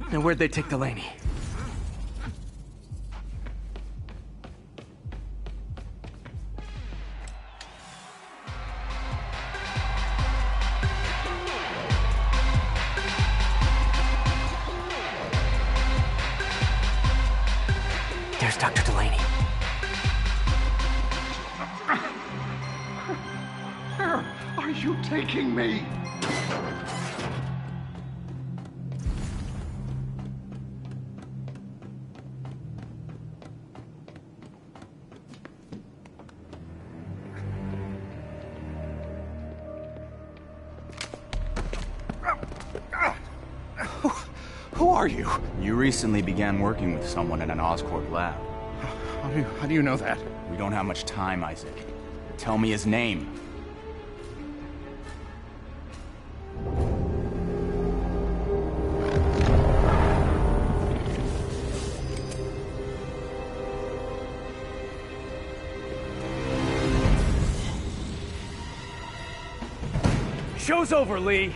And where'd they take Delaney? There's Dr. Delaney. Where are you taking me? Who are you? You recently began working with someone in an Oscorp lab. How do you know that? We don't have much time, Isaac. Tell me his name. Show's over, Lee.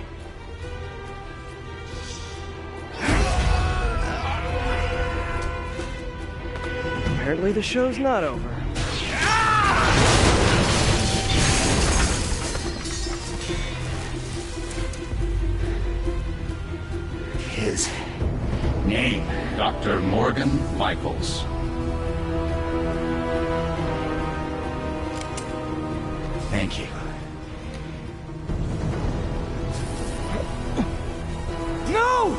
Apparently the show's not over. His name, Dr. Morgan Michaels. Thank you. No!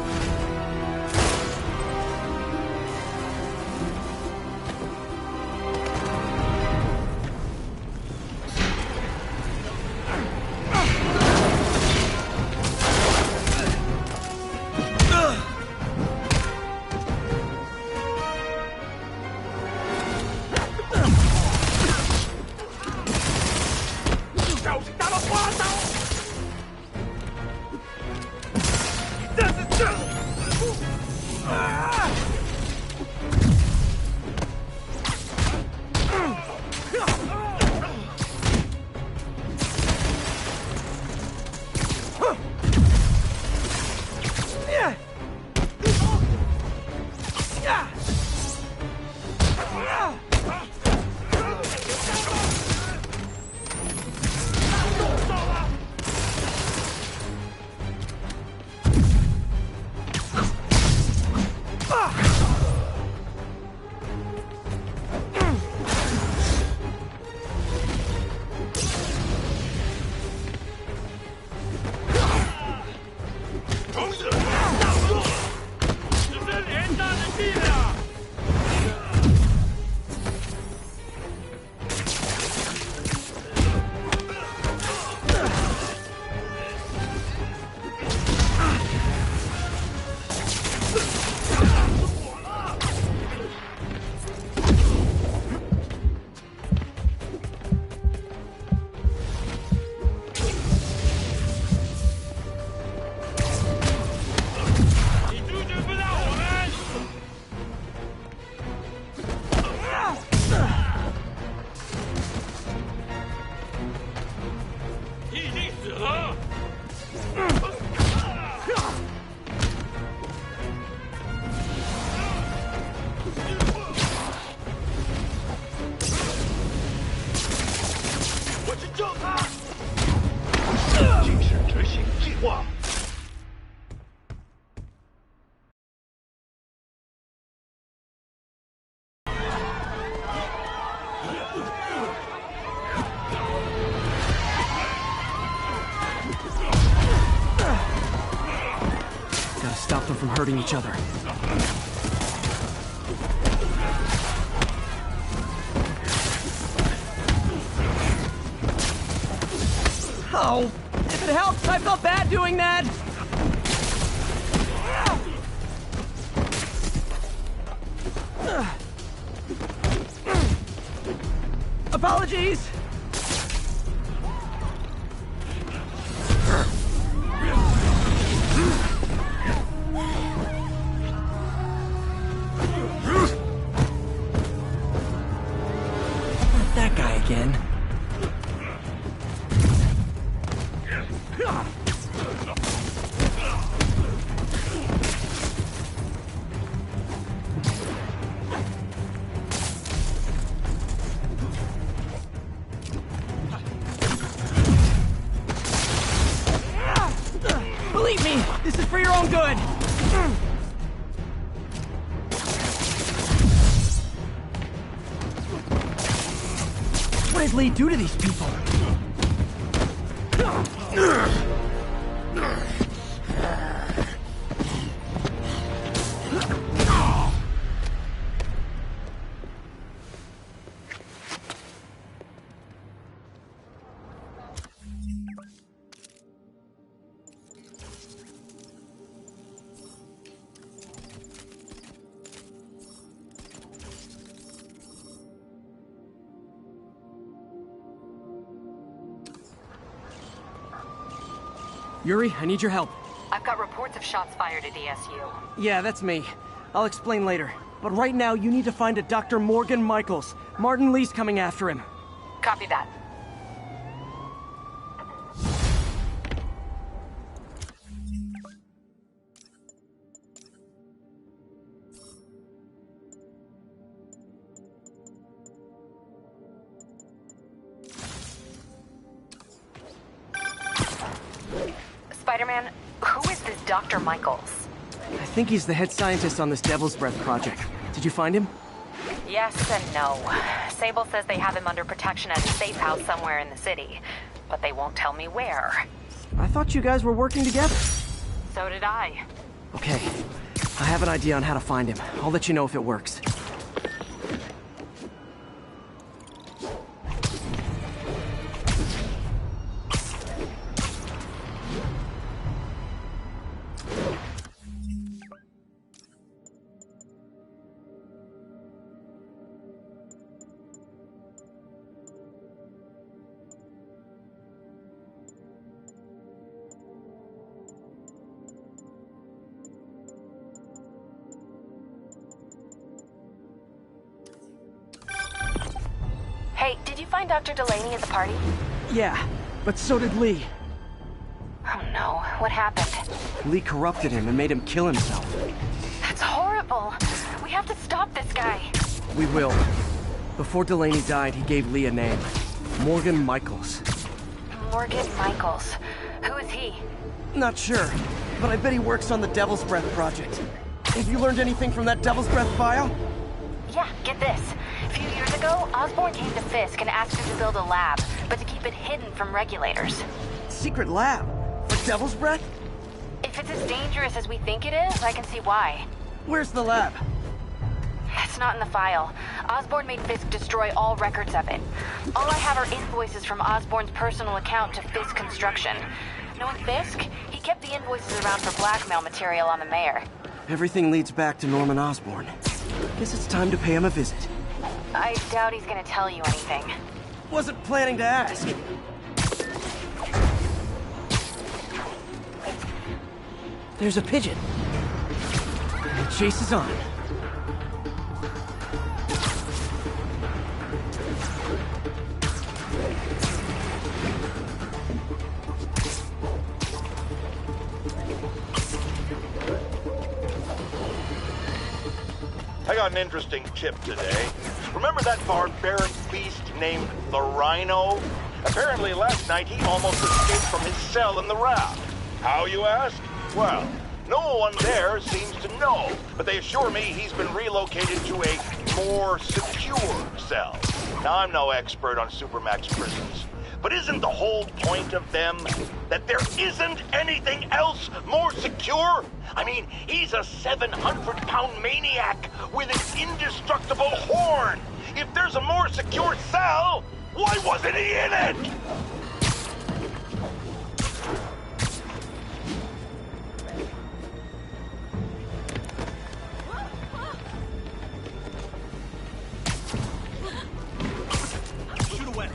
Stop them from hurting each other. Oh, if it helps, I felt bad doing that. Apologies. That guy again. me! This is for your own good! What did Lee do to these people? Yuri, I need your help. I've got reports of shots fired at ESU. Yeah, that's me. I'll explain later. But right now, you need to find a Dr. Morgan Michaels. Martin Lee's coming after him. Copy that. Spider-Man, who is this Dr. Michaels? I think he's the head scientist on this Devil's Breath project. Did you find him? Yes and no. Sable says they have him under protection at a safe house somewhere in the city, but they won't tell me where. I thought you guys were working together. So did I. Okay. I have an idea on how to find him. I'll let you know if it works. Hey, did you find Dr. Delaney at the party? Yeah, but so did Lee. Oh no, what happened? Lee corrupted him and made him kill himself. That's horrible. We have to stop this guy. We will. Before Delaney died, he gave Lee a name. Morgan Michaels. Morgan Michaels. Who is he? Not sure, but I bet he works on the Devil's Breath project. Have you learned anything from that Devil's Breath file? Yeah, get this. A few years ago, Osborn came to Fisk and asked him to build a lab, but to keep it hidden from regulators. Secret lab? For Devil's Breath? If it's as dangerous as we think it is, I can see why. Where's the lab? It's not in the file. Osborn made Fisk destroy all records of it. All I have are invoices from Osborn's personal account to Fisk Construction. Knowing Fisk, he kept the invoices around for blackmail material on the mayor. Everything leads back to Norman Osborn. Guess it's time to pay him a visit. I doubt he's gonna tell you anything. Wasn't planning to ask. There's a pigeon. The chase is on. I got an interesting tip today. Remember that barbaric beast named the Rhino? Apparently last night he almost escaped from his cell in the raft. How, you ask? Well, no one there seems to know, but they assure me he's been relocated to a more secure cell. Now, I'm no expert on Supermax prisons, but isn't the whole point of them that there isn't anything else more secure? I mean, he's a 700-pound maniac with an indestructible horn. If there's a more secure cell, why wasn't he in it? Shoot away.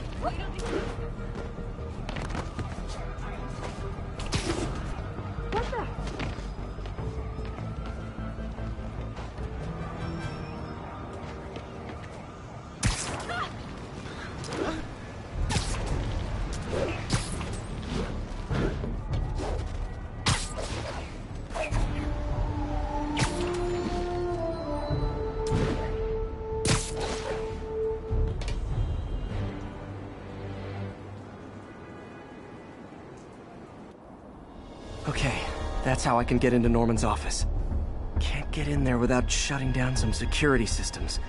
That's how I can get into Norman's office. Can't get in there without shutting down some security systems.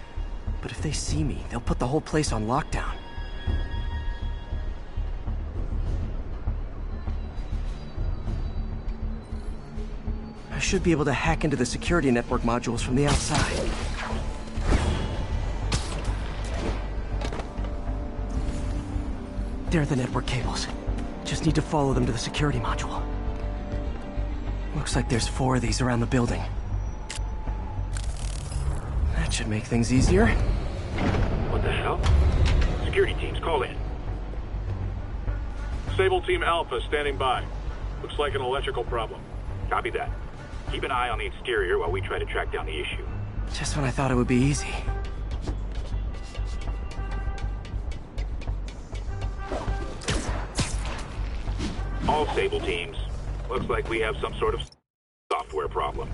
But if they see me, they'll put the whole place on lockdown. I should be able to hack into the security network modules from the outside. There are the network cables. Just need to follow them to the security module. Looks like there's 4 of these around the building. That should make things easier. What the hell? Security teams, call in. Sable Team Alpha standing by. Looks like an electrical problem. Copy that. Keep an eye on the exterior while we try to track down the issue. Just when I thought it would be easy. All Sable teams. Looks like we have some sort of software problem.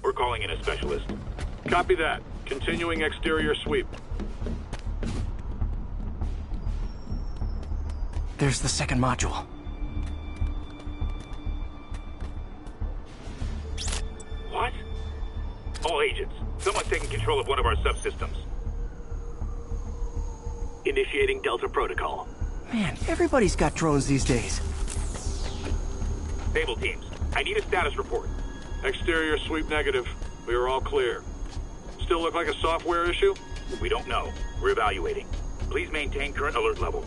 We're calling in a specialist. Copy that. Continuing exterior sweep. There's the second module. What? All agents, someone's taking control of one of our subsystems. Initiating Delta Protocol. Man, everybody's got drones these days. Sable teams, I need a status report. Exterior sweep negative. We are all clear. Still look like a software issue? We don't know. We're evaluating. Please maintain current alert level.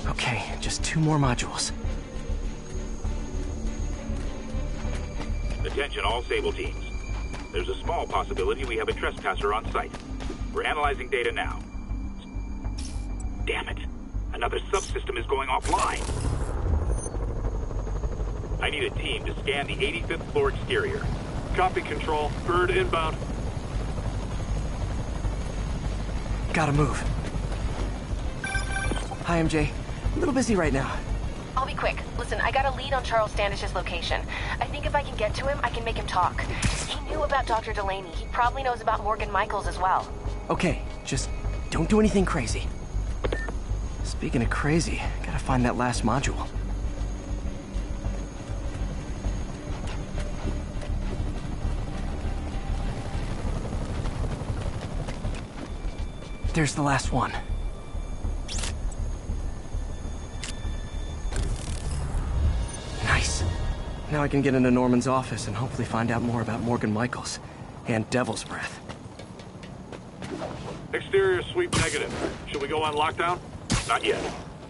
Okay, just 2 more modules. Attention all Sable teams. There's a small possibility we have a trespasser on site. We're analyzing data now. Damn it. Another subsystem is going offline. I need a team to scan the 85th floor exterior. Copy, Control. Bird inbound. Gotta move. Hi, MJ. A little busy right now. I'll be quick. Listen, I got a lead on Charles Standish's location. I think if I can get to him, I can make him talk. He knew about Dr. Delaney. He probably knows about Morgan Michaels as well. Okay, just don't do anything crazy. Speaking of crazy, gotta find that last module. There's the last one. Nice. Now I can get into Norman's office and hopefully find out more about Morgan Michaels and Devil's Breath. Exterior sweep negative. Should we go on lockdown? Not yet.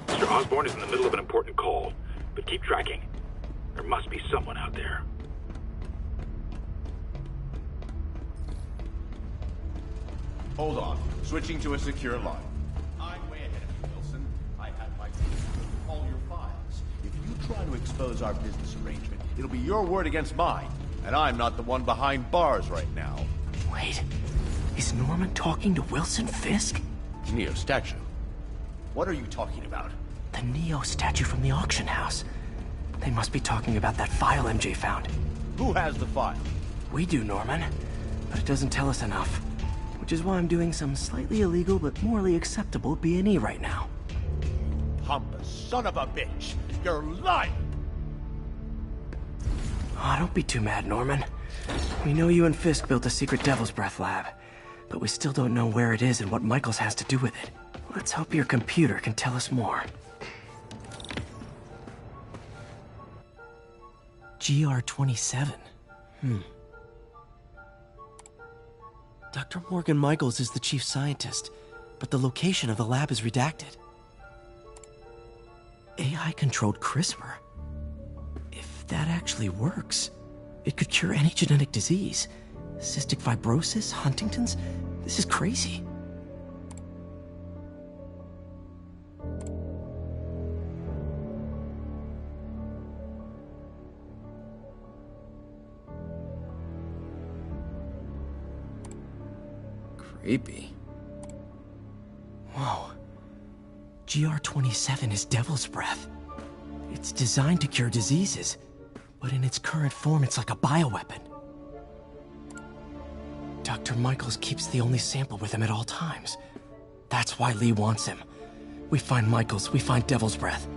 Mr. Osborn is in the middle of an important call, but keep tracking. There must be someone out there. Hold on. Switching to a secure line. I'm way ahead of you, Wilson. I had my team all your files. If you try to expose our business arrangement, it'll be your word against mine. And I'm not the one behind bars right now. Wait, is Norman talking to Wilson Fisk? Neo statue. What are you talking about? The Neo statue from the auction house. They must be talking about that file MJ found. Who has the file? We do, Norman. But it doesn't tell us enough. Which is why I'm doing some slightly illegal but morally acceptable B&E right now. Pompous son of a bitch! You're lying! Oh, don't be too mad, Norman. We know you and Fisk built a secret Devil's Breath lab, but we still don't know where it is and what Michaels has to do with it. Let's hope your computer can tell us more. GR27. Dr. Morgan Michaels is the chief scientist, but the location of the lab is redacted. AI-controlled CRISPR? If that actually works, it could cure any genetic disease. Cystic fibrosis, Huntington's? This is crazy. Creepy. Whoa. GR27 is Devil's Breath. It's designed to cure diseases, but in its current form, it's like a bioweapon. Dr. Michaels keeps the only sample with him at all times. That's why Lee wants him. We find Michaels, we find Devil's Breath.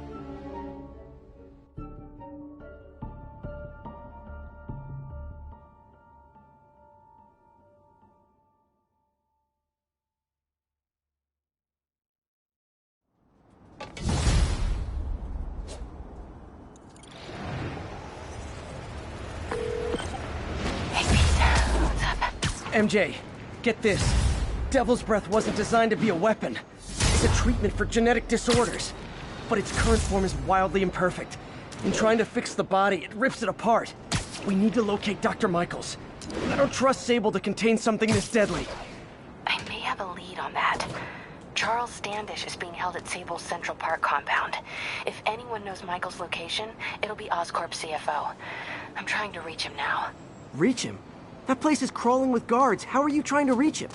MJ, get this. Devil's Breath wasn't designed to be a weapon. It's a treatment for genetic disorders. But its current form is wildly imperfect. In trying to fix the body, it rips it apart. We need to locate Dr. Michaels. I don't trust Sable to contain something this deadly. I may have a lead on that. Charles Standish is being held at Sable's Central Park compound. If anyone knows Michael's location, it'll be Oscorp's CFO. I'm trying to reach him now. Reach him? That place is crawling with guards. How are you trying to reach him?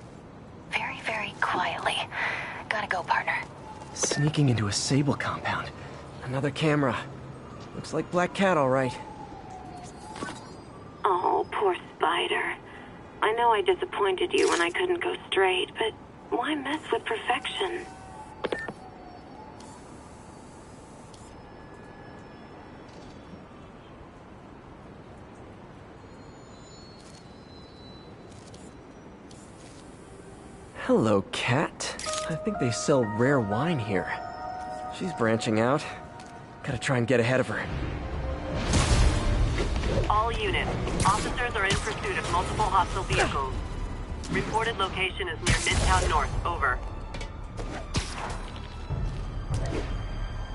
Very, very quietly. Gotta go, partner. Sneaking into a Sable compound. Another camera. Looks like Black Cat, all right. Oh, poor Spider. I know I disappointed you when I couldn't go straight, but why mess with perfection? Hello, Cat. I think they sell rare wine here. She's branching out. Gotta try and get ahead of her. All units, officers are in pursuit of multiple hostile vehicles. Reported location is near Midtown North. Over.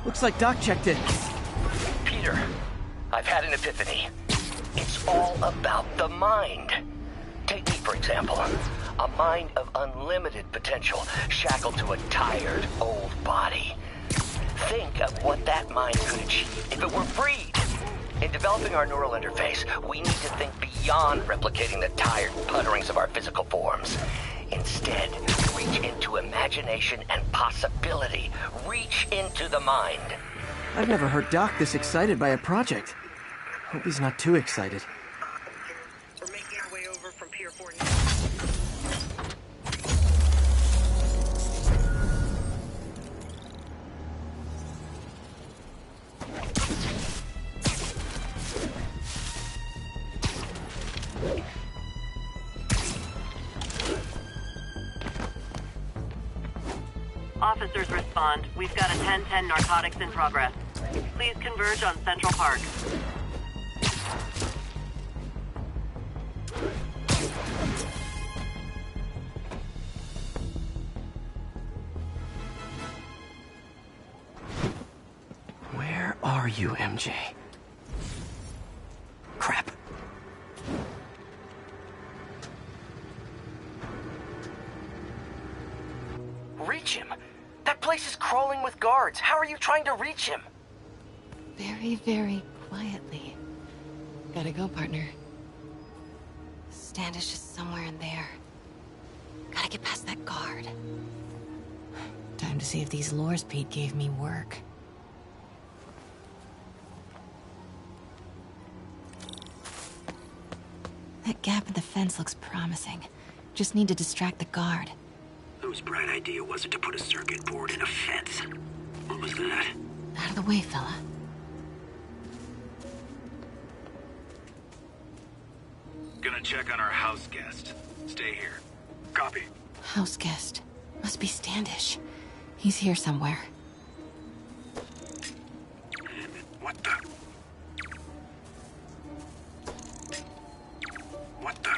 Looks like Doc checked in. Peter, I've had an epiphany. It's all about the mind. Take me, for example. A mind of unlimited potential, shackled to a tired, old body. Think of what that mind could achieve if it were freed. In developing our neural interface, we need to think beyond replicating the tired putterings of our physical forms. Instead, reach into imagination and possibility. Reach into the mind. I've never heard Doc this excited by a project. Hope he's not too excited. We're making our way over from Pier 4 Officers respond. We've got a 10-10 narcotics in progress. Please converge on Central Park. Where are you, MJ? Crap. Reach him? That place is crawling with guards. How are you trying to reach him? Very, very quietly. Gotta go, partner. Standish is somewhere in there. Gotta get past that guard. Time to see if these lures Pete gave me work. That gap in the fence looks promising. Just need to distract the guard. Whose bright idea was it to put a circuit board in a fence? What was that? Out of the way, fella. Gonna check on our house guest. Stay here. Copy. House guest. Must be Standish. He's here somewhere. What the? What the?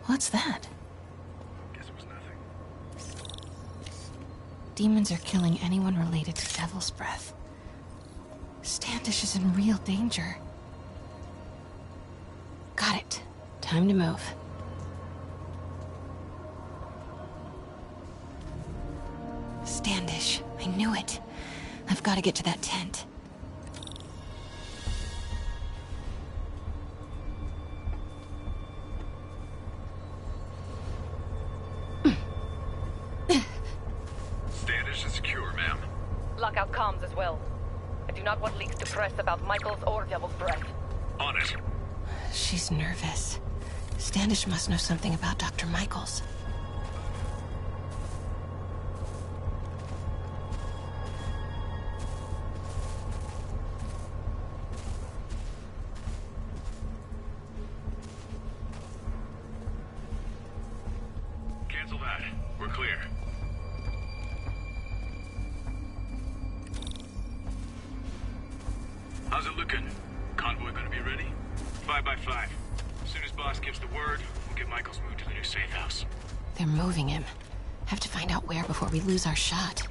What's that? Guess it was nothing. Demons are killing anyone related to Devil's Breath. Standish is in real danger. Got it. Time to move. Standish. I knew it. I've got to get to that tent. Standish is secure, ma'am. Lockout comms as well. I do not want leaks to press about Michaels or Devil's Breath. On it. She's nervous. Standish must know something about Dr. Michaels. Cancel that. We're clear. How's it looking? Convoy gonna be ready? 5 by 5. As soon as boss gives the word, we'll get Michaels moved to the new safe house. They're moving him. Have to find out where before we lose our shot.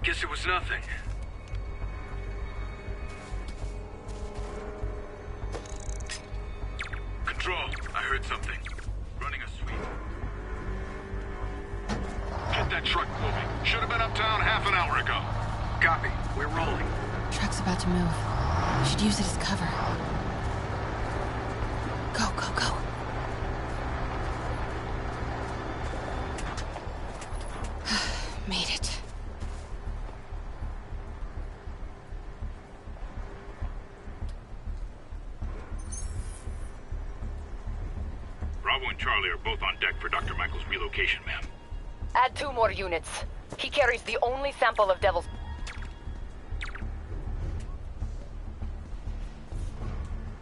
Guess it was nothing. Control, I heard something. Running a sweep. Get that truck moving. Should have been uptown half an hour ago. Copy. We're rolling. Truck's about to move. Should use it as cover. Go, go, go. Made it. Bravo and Charlie are both on deck for Dr. Michael's relocation, ma'am. Add 2 more units. He carries the only sample of Devil's...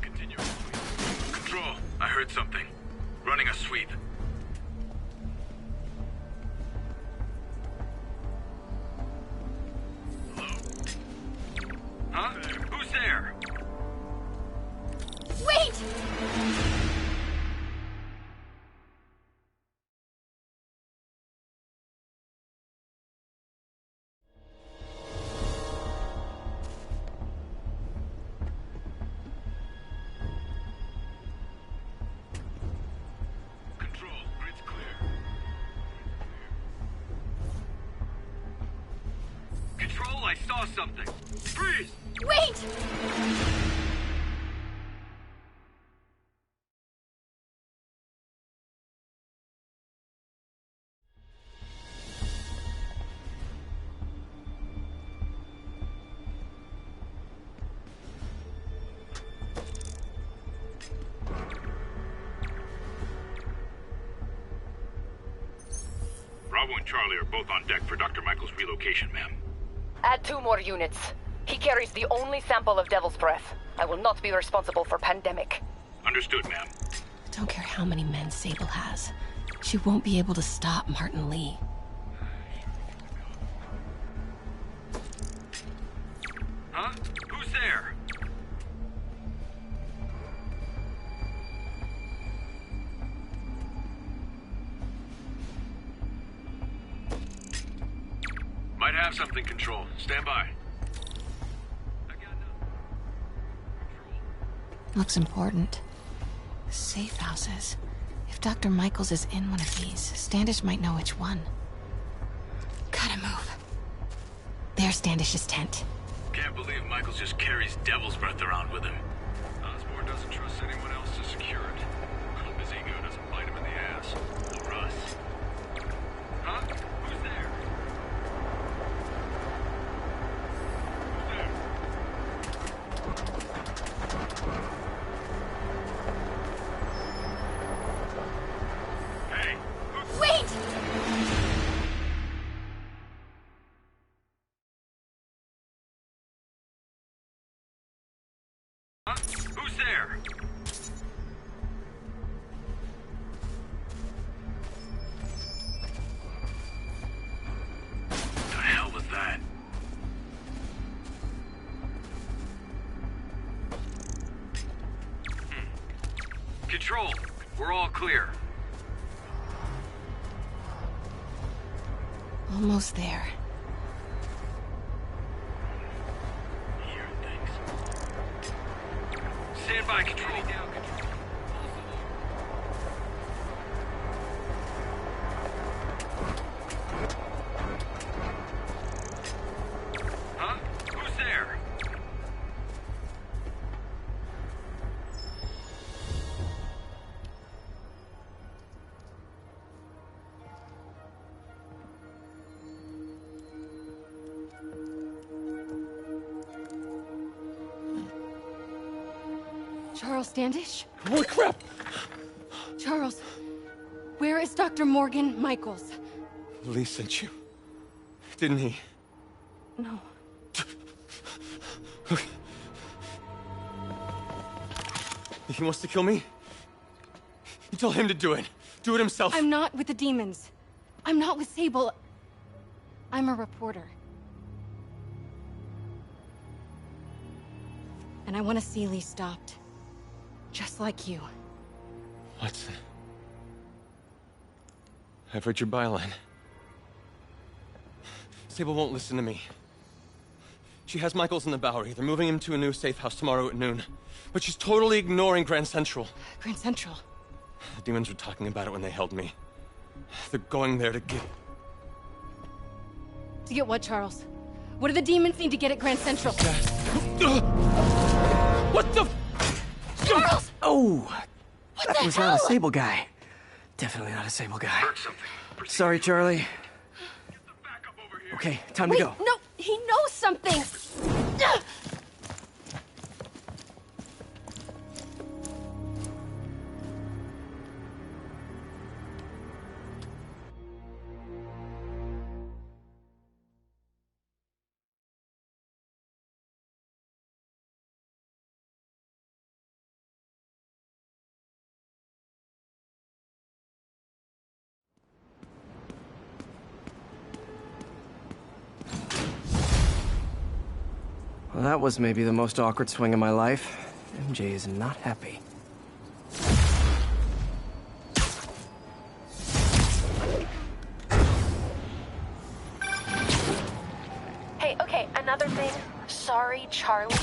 Continue. Control, I heard something. Running a sweep. Hello? Huh? Who's there? Wait! Control, grid's clear. Control, I saw something. Freeze! Wait! Bravo and Charlie are both on deck for Dr. Michael's relocation, ma'am. Add 2 more units. He carries the only sample of Devil's Breath. I will not be responsible for pandemic. Understood, ma'am. Don't care how many men Sable has. She won't be able to stop Martin Lee. Huh? Who's there? Might have something, Control. Stand by. Looks important. Safe houses. If Dr. Michaels is in one of these, Standish might know which one. Gotta move. There's Standish's tent. Can't believe Michaels just carries devil's breath around with him. Osborn doesn't trust anyone else to secure it. Hope his ego doesn't bite him in the ass. Or us. Huh? Who's there? Hey! Wait! Huh? Who's there? The hell was that? Control, we're all clear. Almost there. Stand by, Control. Huh? Who's there? Charles Standish? Holy crap! Charles, where is Dr. Morgan Michaels? Lee sent you. Didn't he? No. He wants to kill me? You tell him to do it. Do it himself. I'm not with the demons. I'm not with Sable. I'm a reporter. And I want to see Lee stopped. Just like you. Watson. I've read your byline. Sable won't listen to me. She has Michaels in the Bowery. They're moving him to a new safe house tomorrow at noon. But she's totally ignoring Grand Central. Grand Central? The demons were talking about it when they held me. They're going there to get... To get what, Charles? What do the demons need to get at Grand Central? What the... Charles! Oh! What That the was hell? not a Sable guy. Definitely not a Sable guy. Sorry, Charlie. Okay, time Wait, to go. no! He knows something! Well, that was maybe the most awkward swing of my life. MJ is not happy. Hey, okay, another thing. Sorry, Charlie.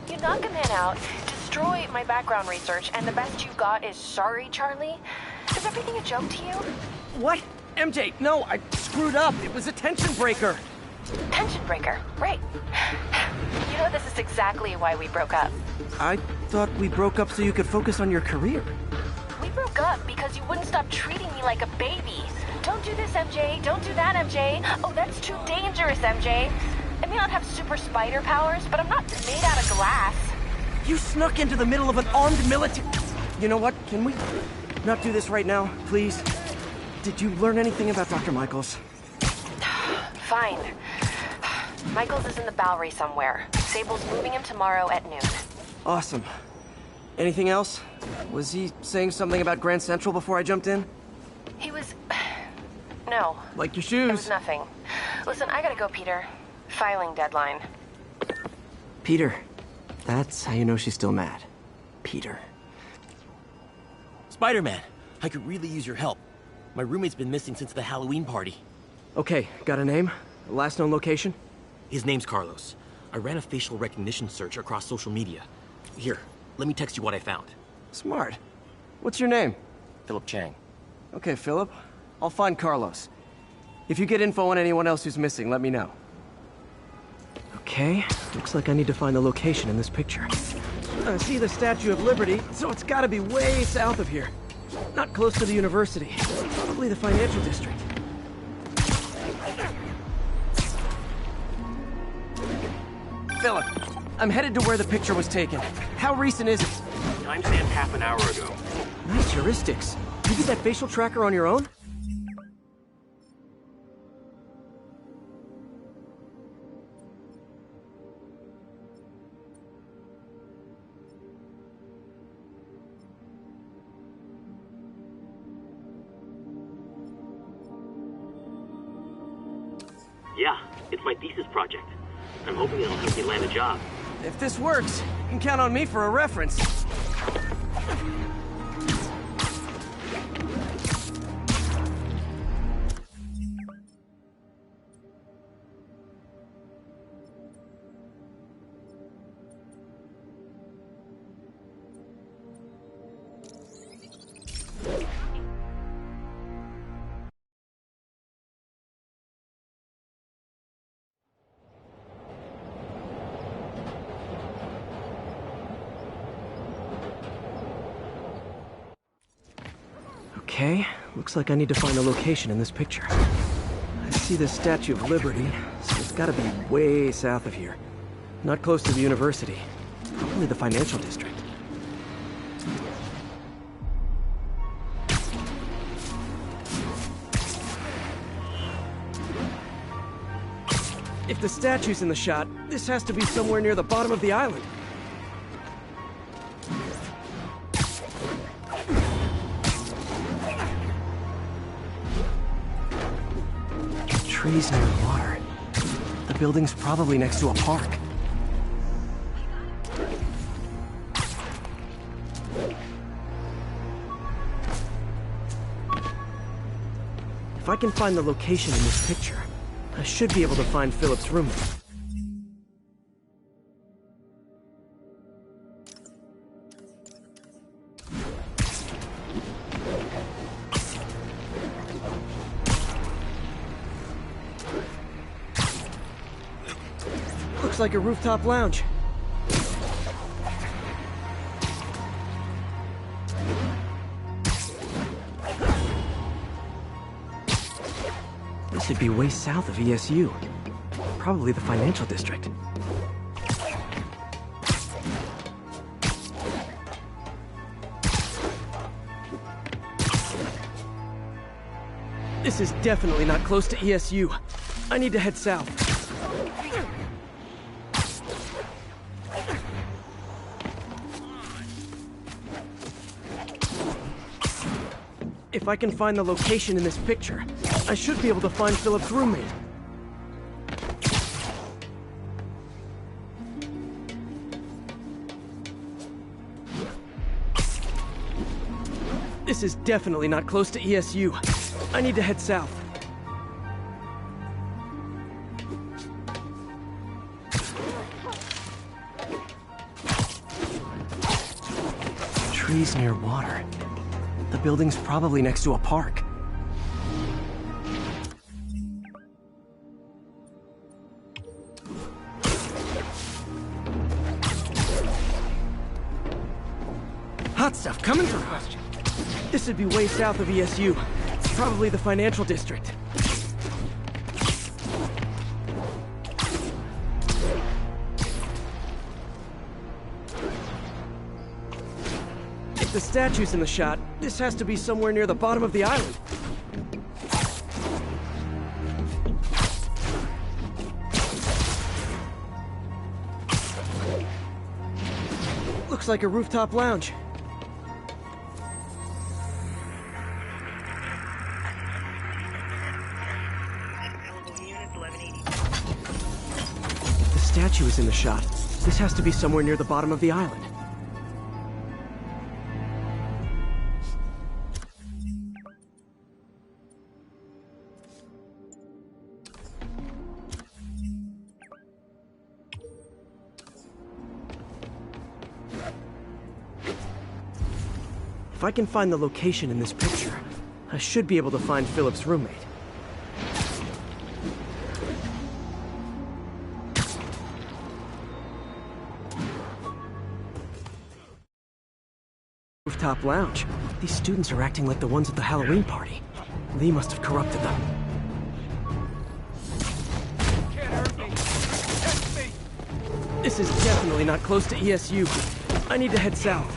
You knock a man out, destroy my background research, and the best you got is sorry, Charlie? Is everything a joke to you? What? MJ, no, I screwed up. It was a tension breaker. Tension breaker, right. You know, this is exactly why we broke up. I thought we broke up so you could focus on your career. We broke up because you wouldn't stop treating me like a baby. Don't do this, MJ. Don't do that, MJ. Oh, that's too dangerous, MJ. I may not have super spider powers, but I'm not made out of glass. You snuck into the middle of an armed military... You know what? Can we not do this right now, please? Did you learn anything about Dr. Michaels? Fine. Michaels is in the Bowery somewhere. Sable's moving him tomorrow at noon. Awesome. Anything else? Was he saying something about Grand Central before I jumped in? He was... No. Like your There was shoes. nothing. Listen, I gotta go, Peter. Filing deadline. Peter. That's how you know she's still mad. Peter. Spider-Man, I could really use your help. My roommate's been missing since the Halloween party. Okay, got a name? Last known location? His name's Carlos. I ran a facial recognition search across social media. Here, let me text you what I found. Smart. What's your name? Philip Chang. Okay, Philip. I'll find Carlos. If you get info on anyone else who's missing, let me know. Okay, looks like I need to find the location in this picture. I see the Statue of Liberty, so it's gotta be way south of here. Not close to the university. Probably the financial district. Philip, I'm headed to where the picture was taken. How recent is it? Timestamp half an hour ago. Nice heuristics. You did that facial tracker on your own? Yeah, it's my thesis project. I'm hoping it'll help me land a job. If this works, you can count on me for a reference. Okay, looks like I need to find the location in this picture. I see the Statue of Liberty, so it's gotta be way south of here. Not close to the university. Probably the financial district. If the statue's in the shot, this has to be somewhere near the bottom of the island. Trees near water. The building's probably next to a park. If I can find the location in this picture, I should be able to find Philip's roommate. Looks like a rooftop lounge. This would be way south of ESU. Probably the financial district. This is definitely not close to ESU. I need to head south. If I can find the location in this picture, I should be able to find Philip's roommate. This is definitely not close to ESU. I need to head south. Trees near water. The building's probably next to a park. Hot stuff coming through. This would be way south of ESU. Probably the financial district. If the statue's in the shot, this has to be somewhere near the bottom of the island. Looks like a rooftop lounge. The statue is in the shot. This has to be somewhere near the bottom of the island. If I can find the location in this picture, I should be able to find Philip's roommate. Rooftop lounge. These students are acting like the ones at the Halloween party. Lee must have corrupted them. This is definitely not close to ESU. I need to head south.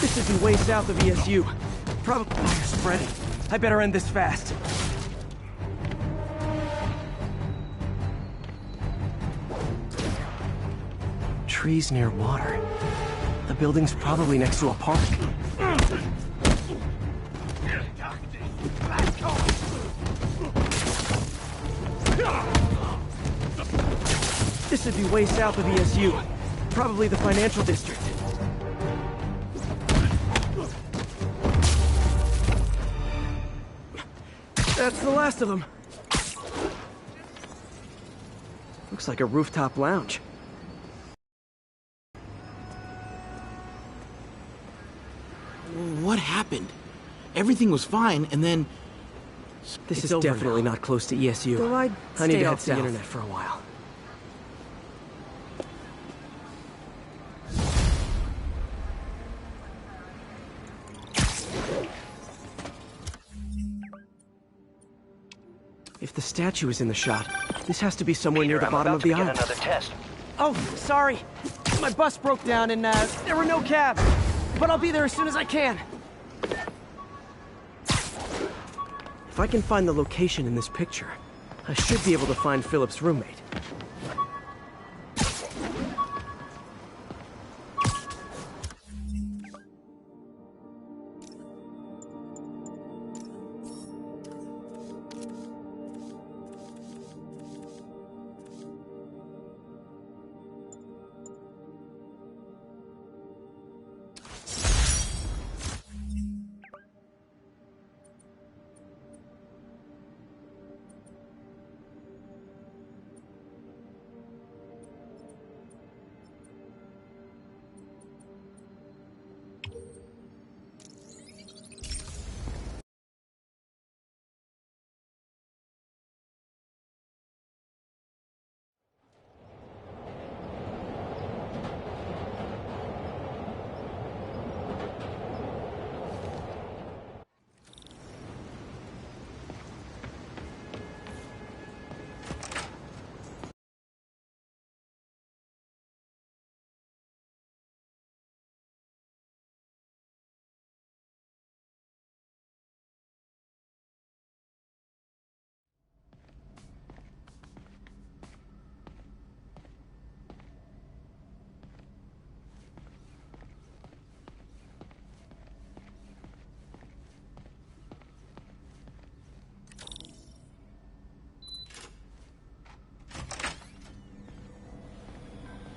This should be way south of ESU. Probably spreading. I better end this fast. Trees near water. The building's probably next to a park. This should be way south of ESU. Probably the financial district. That's the last of them. Looks like a rooftop lounge. What happened? Everything was fine, and then... This is definitely not close to ESU. Though I need to head off the internet for a while. If the statue is in the shot, this has to be somewhere near the bottom of the island. Another test. Oh, sorry. My bus broke down and there were no cabs. But I'll be there as soon as I can. If I can find the location in this picture, I should be able to find Philip's roommate.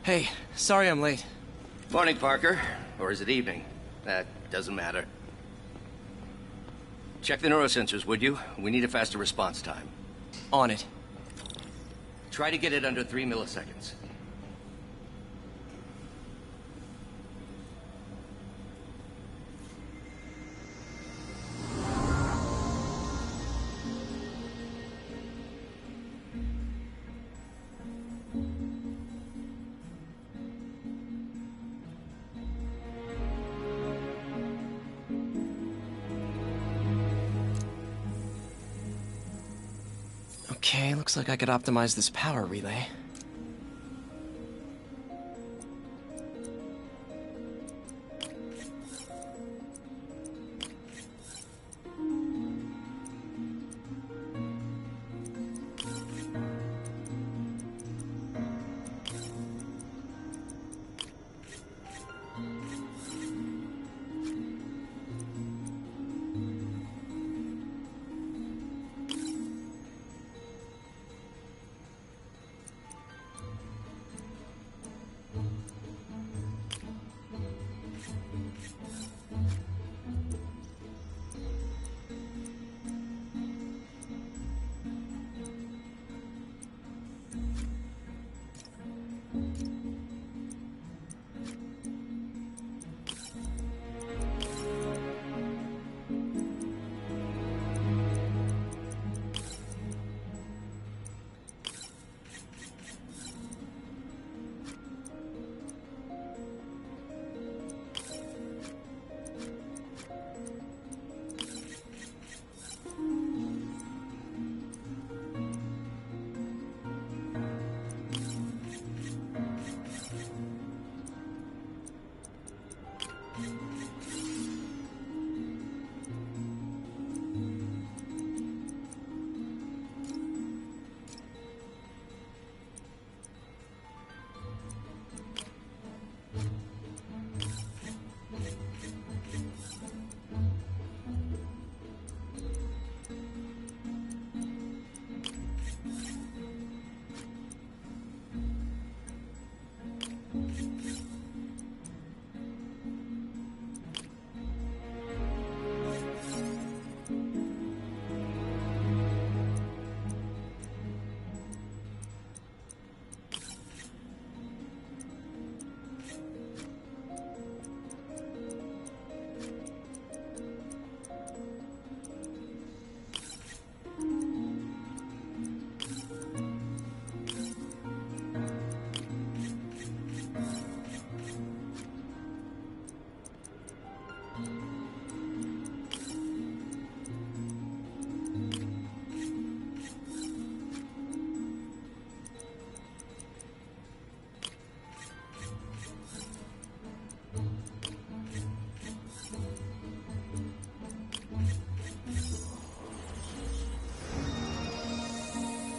Hey, sorry I'm late. Morning, Parker. Or is it evening? That doesn't matter. Check the neurosensors, would you? We need a faster response time. On it. Try to get it under 3 milliseconds. Okay, looks like I could optimize this power relay.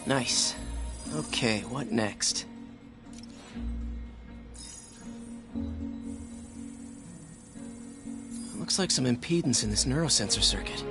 Nice. Okay, what next? Looks like some impedance in this neurosensor circuit.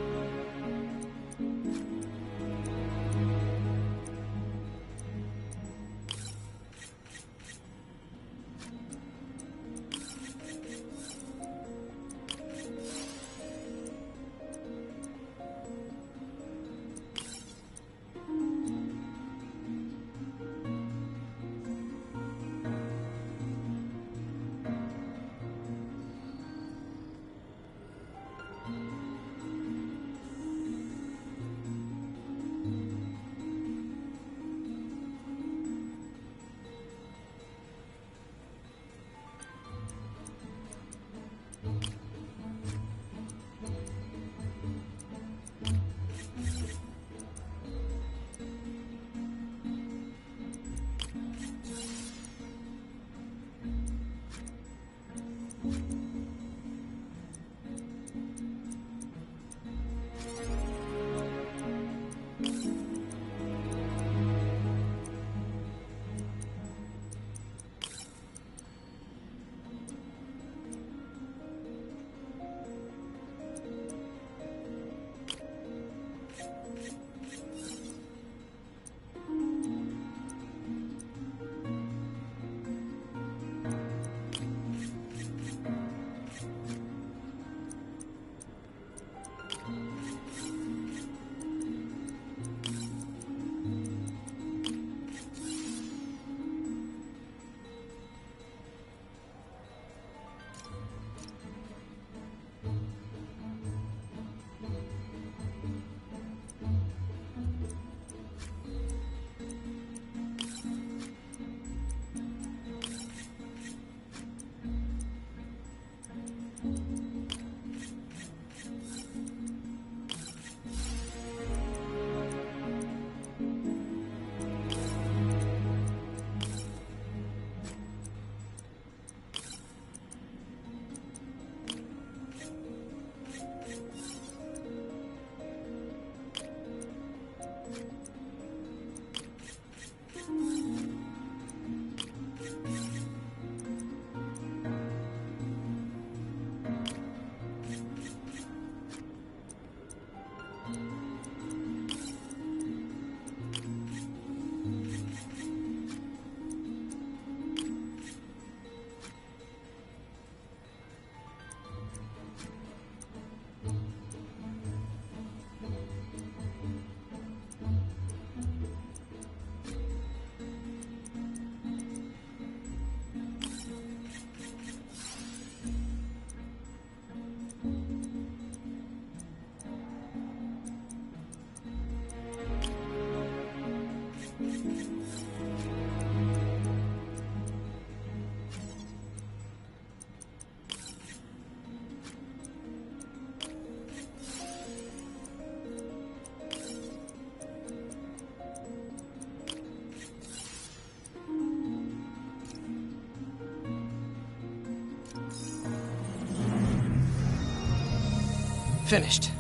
Finished.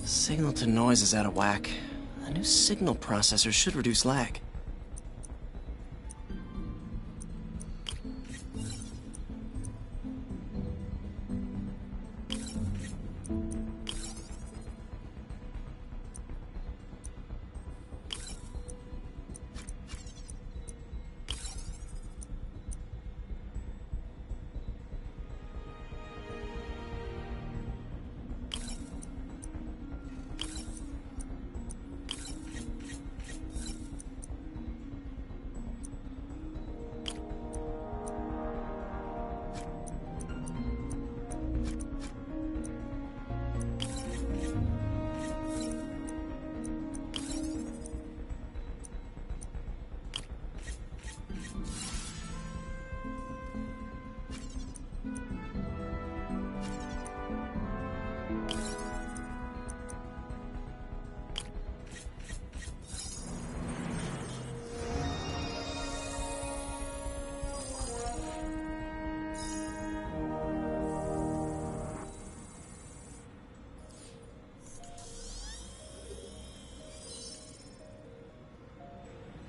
Signal to noise is out of whack. A new signal processor should reduce lag.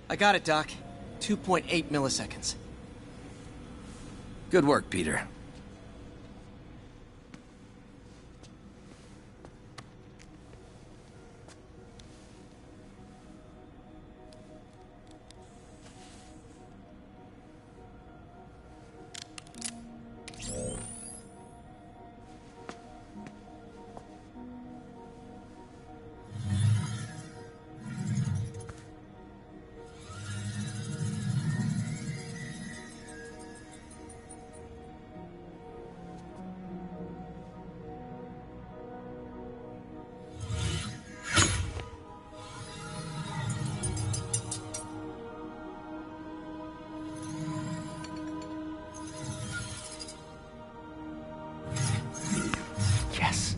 I got it, Doc. 2.8 milliseconds. Good work, Peter. Yes.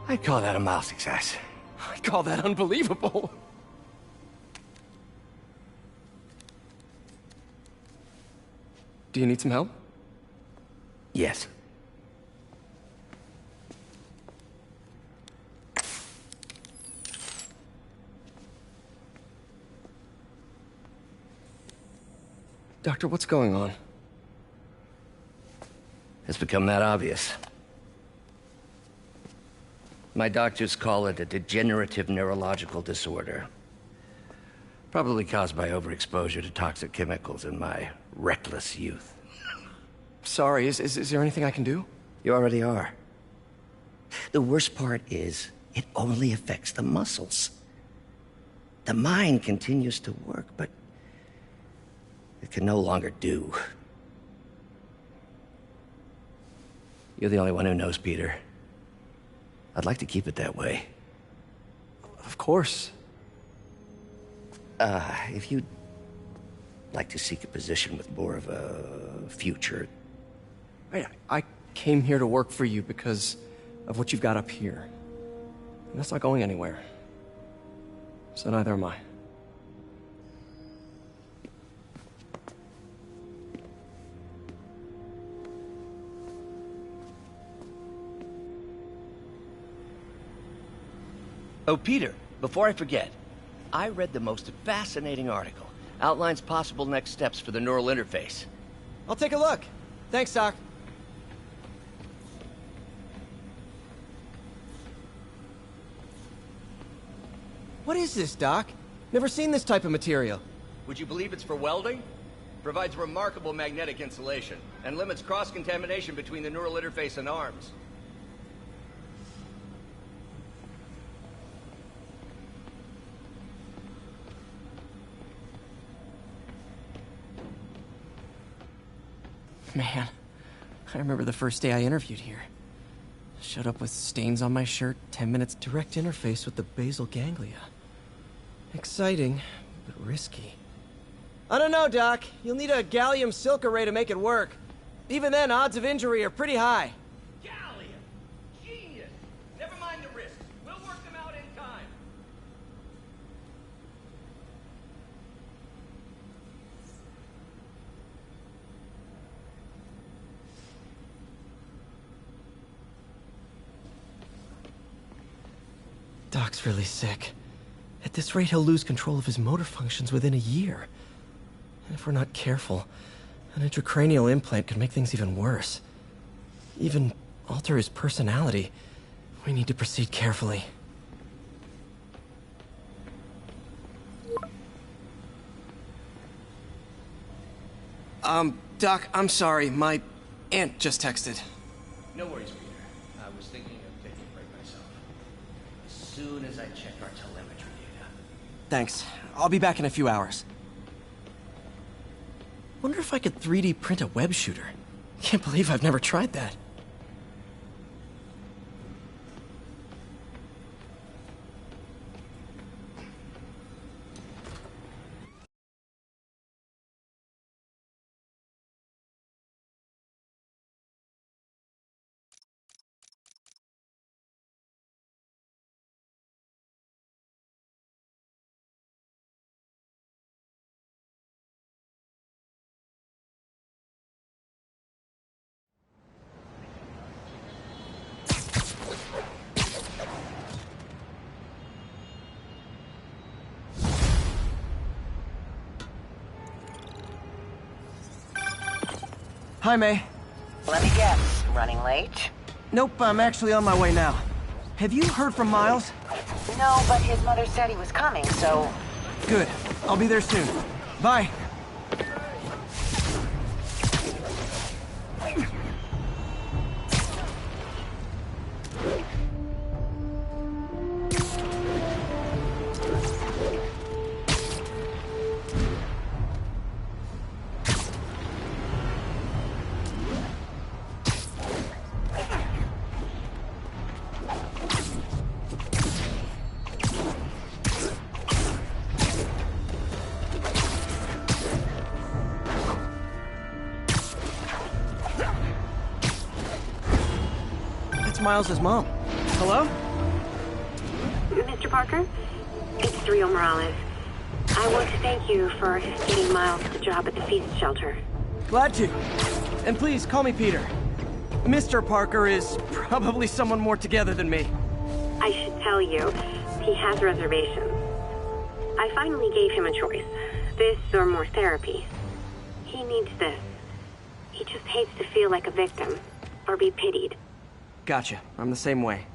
I'd call that a mild success. I call that unbelievable. Do you need some help? Yes. Doctor, what's going on? It's become that obvious. My doctors call it a degenerative neurological disorder. Probably caused by overexposure to toxic chemicals in my reckless youth. Sorry, is there anything I can do? You already are. The worst part is, it only affects the muscles. The mind continues to work, but it can no longer do. You're the only one who knows, Peter. I'd like to keep it that way. Of course. If you'd like to seek a position with more of a future... I came here to work for you because of what you've got up here. And that's not going anywhere. So neither am I. Oh, Peter, before I forget, I read the most fascinating article. Outlines possible next steps for the neural interface. I'll take a look. Thanks, Doc. What is this, Doc? Never seen this type of material. Would you believe it's for welding? Provides remarkable magnetic insulation and limits cross-contamination between the neural interface and arms. Man, I remember the first day I interviewed here. Showed up with stains on my shirt, 10 minutes direct interface with the basal ganglia. Exciting, but risky. I don't know, Doc. You'll need a gallium silk array to make it work. Even then, odds of injury are pretty high. Gallium! Genius! Never mind the risks. We'll work them out in time. Doc's really sick. At this rate, he'll lose control of his motor functions within a year. And if we're not careful, an intracranial implant could make things even worse. Even alter his personality. We need to proceed carefully. Doc, I'm sorry. My aunt just texted. No worries, Peter. I was thinking of taking a break myself. As soon as I check our telemetry data. Thanks. I'll be back in a few hours. Wonder if I could 3D print a web shooter. Can't believe I've never tried that. Hi, May. Let me guess. Running late? Nope, I'm actually on my way now. Have you heard from Miles? No, but his mother said he was coming, so... Good. I'll be there soon. Bye. Miles' mom. Hello? Mr. Parker? It's Rio Morales. I want to thank you for getting Miles the job at the feast shelter. Glad to. And please, call me Peter. Mr. Parker is probably someone more together than me. I should tell you, he has reservations. I finally gave him a choice. This or more therapy. He needs this. He just hates to feel like a victim, or be pitied. Gotcha. I'm the same way.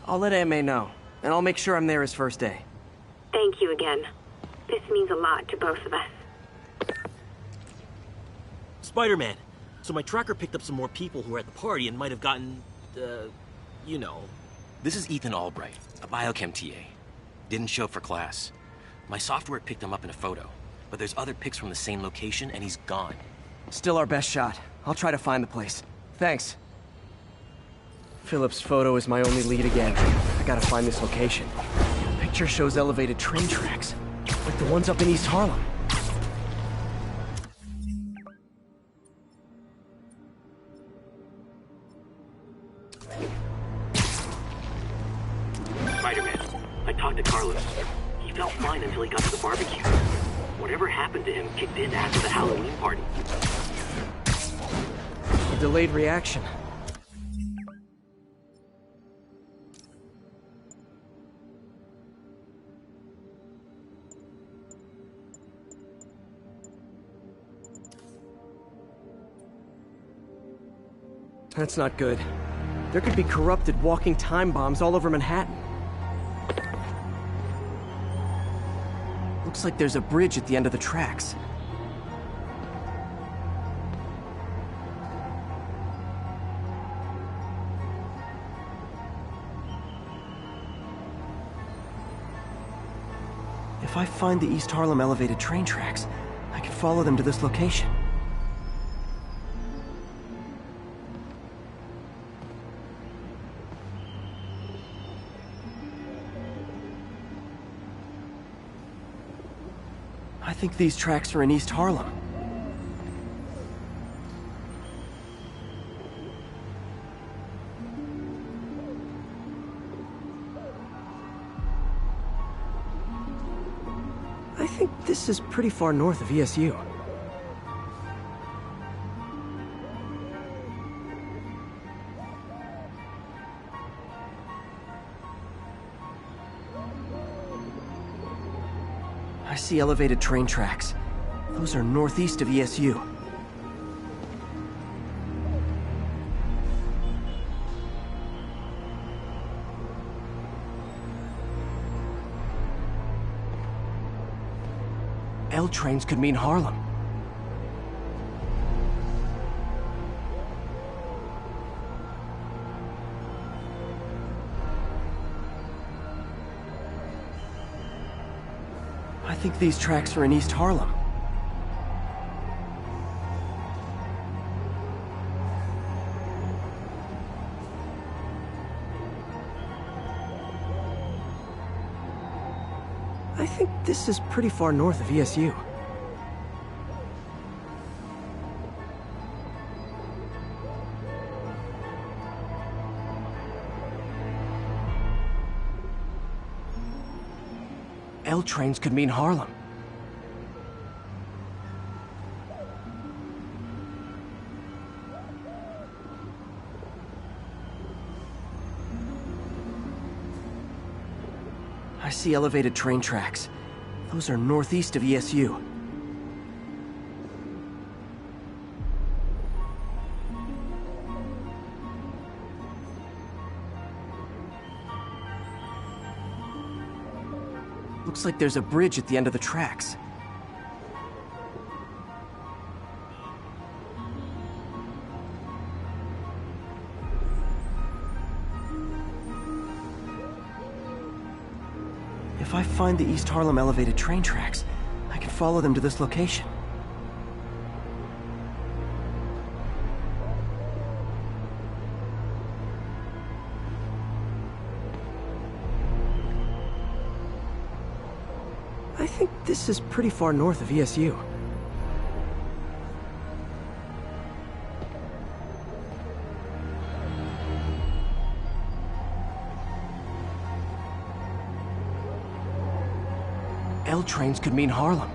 I'll let Aunt May know, and I'll make sure I'm there his first day. Thank you again. This means a lot to both of us. Spiderman. So my tracker picked up some more people who were at the party and might have gotten, you know. This is Ethan Albright, a biochem TA. Didn't show up for class. My software picked him up in a photo, but there's other pics from the same location and he's gone. Still our best shot. I'll try to find the place. Thanks. Philip's photo is my only lead again. I gotta find this location. The picture shows elevated train tracks, like the ones up in East Harlem. Spider-Man, I talked to Carlos. He felt fine until he got to the barbecue. Whatever happened to him kicked in after the Halloween party. A delayed reaction. That's not good. There could be corrupted walking time bombs all over Manhattan. Looks like there's a bridge at the end of the tracks. If I find the East Harlem elevated train tracks, I can follow them to this location. I think these tracks are in East Harlem. I think this is pretty far north of ESU. I see elevated train tracks. Those are northeast of ESU. L trains could mean Harlem. I think these tracks are in East Harlem. I think this is pretty far north of ESU. L trains could mean Harlem. I see elevated train tracks. Those are northeast of ESU. Looks like there's a bridge at the end of the tracks. If I find the East Harlem elevated train tracks, I can follow them to this location. I think this is pretty far north of ESU. L trains could mean Harlem.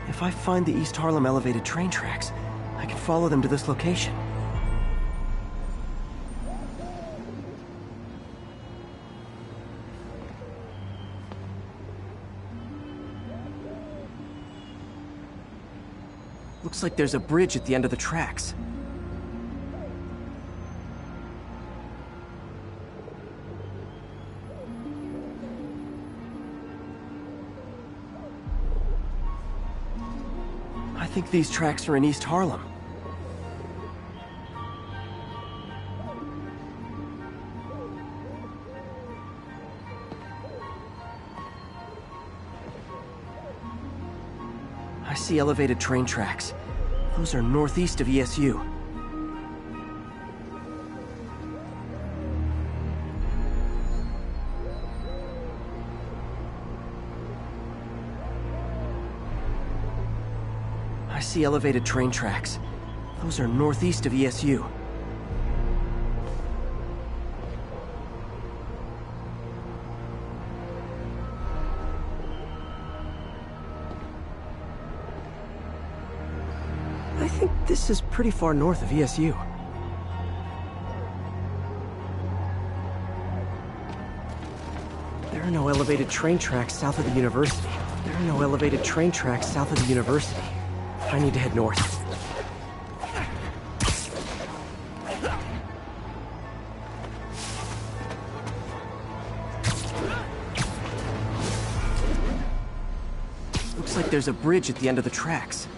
If I find the East Harlem elevated train tracks, I can follow them to this location. Looks like there's a bridge at the end of the tracks. I think these tracks are in East Harlem. I see elevated train tracks. Those are northeast of ESU. I see elevated train tracks. Those are northeast of ESU. I think this is pretty far north of ESU. There are no elevated train tracks south of the university. There are no elevated train tracks south of the university. I need to head north. Looks like there's a bridge at the end of the tracks.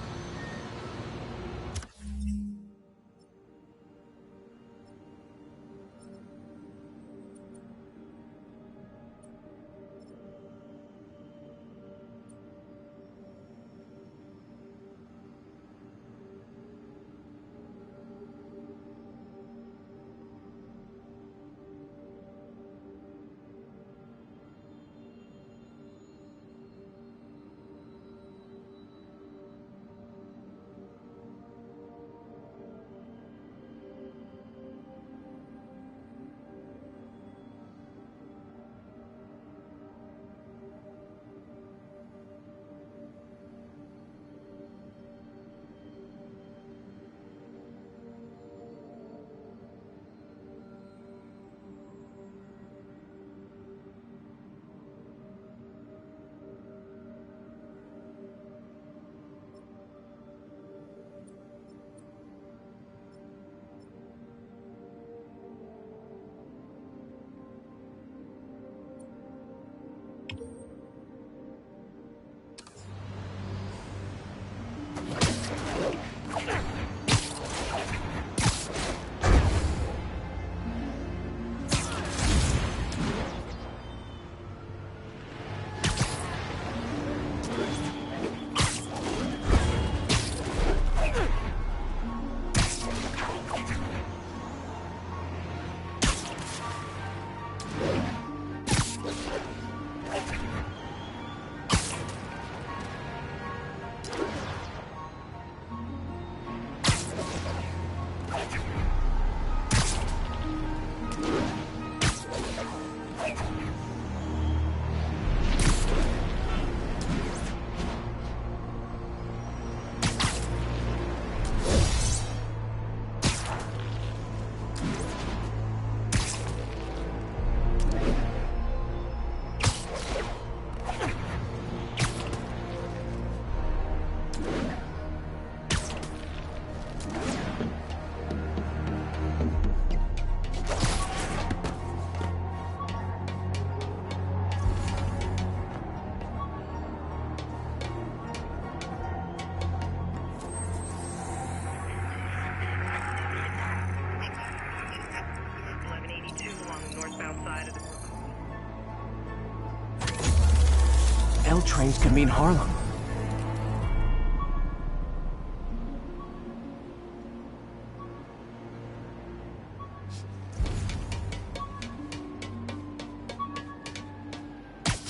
L trains could mean Harlem.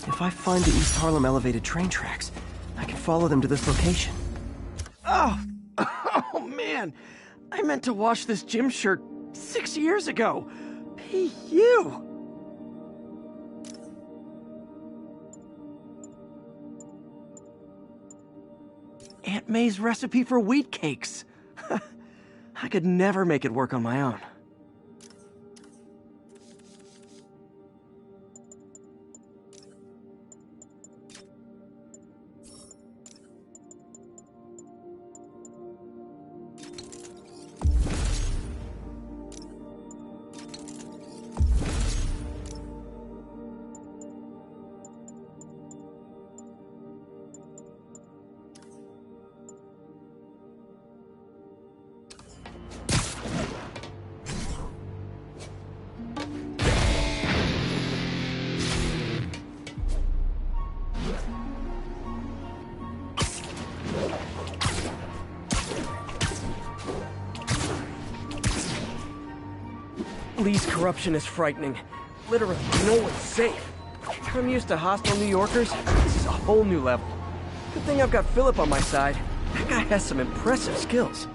If I find the East Harlem elevated train tracks, I can follow them to this location. Oh! Oh, man! I meant to wash this gym shirt 6 years ago! P.U. Aunt May's recipe for wheat cakes! I could never make it work on my own. Lee's corruption is frightening. Literally, no one's safe. I'm used to hostile New Yorkers. This is a whole new level. Good thing I've got Philip on my side. That guy has some impressive skills.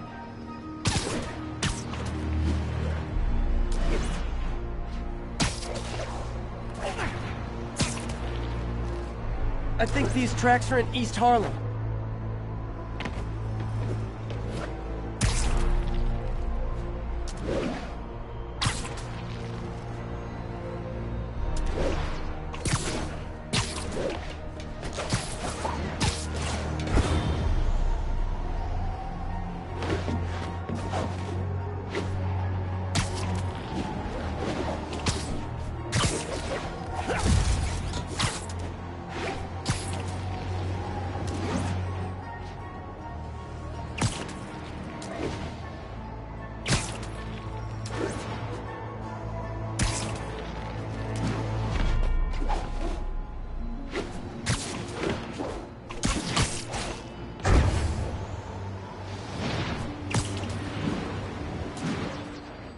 I think these tracks are in East Harlem.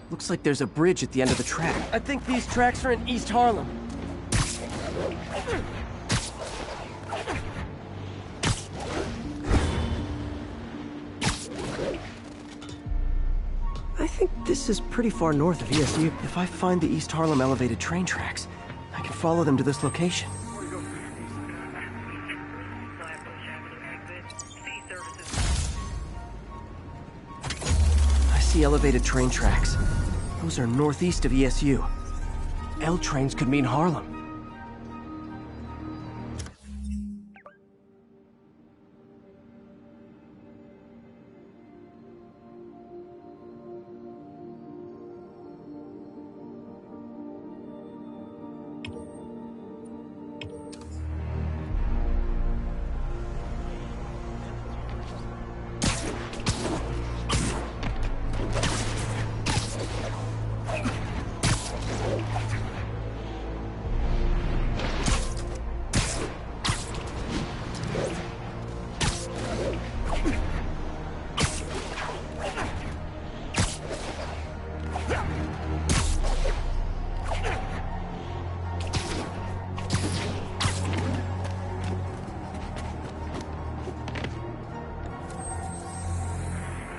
Looks like there's a bridge at the end of the track. I think these tracks are in East Harlem. I think this is pretty far north of ESU. If I find the East Harlem elevated train tracks, I can follow them to this location. I see elevated train tracks. Those are northeast of ESU. L trains could mean Harlem.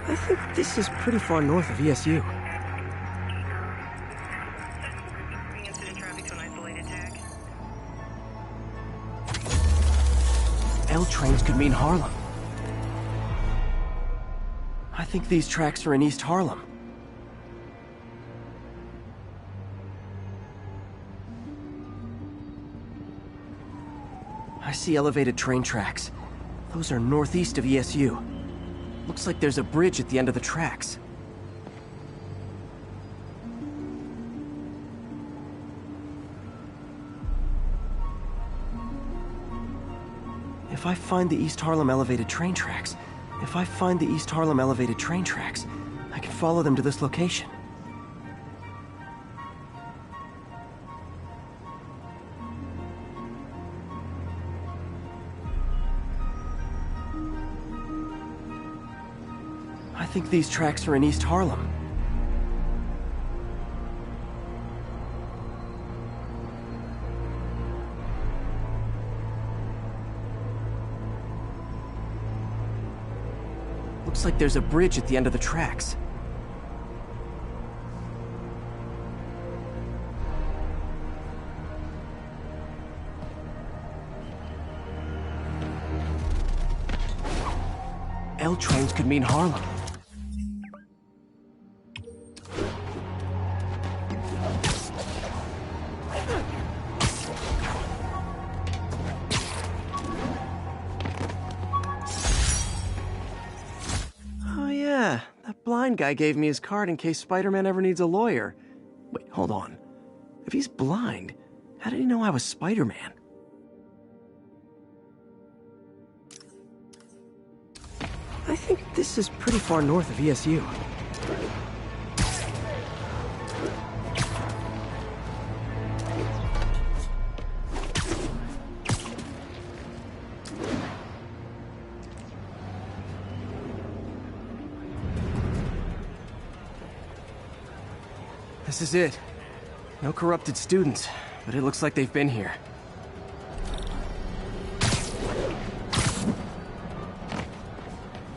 I think this is pretty far north of ESU. L trains could mean Harlem. I think these tracks are in East Harlem. I see elevated train tracks. Those are northeast of ESU. Looks like there's a bridge at the end of the tracks. If I find the East Harlem elevated train tracks, I can follow them to this location. think these tracks are in East Harlem. Looks like there's a bridge at the end of the tracks. L trains could mean Harlem. Oh yeah, that blind guy gave me his card in case Spider-Man ever needs a lawyer. Wait, hold on. If he's blind, how did he know I was Spider-Man? I think this is pretty far north of ESU. This is it. No corrupted students, but it looks like they've been here.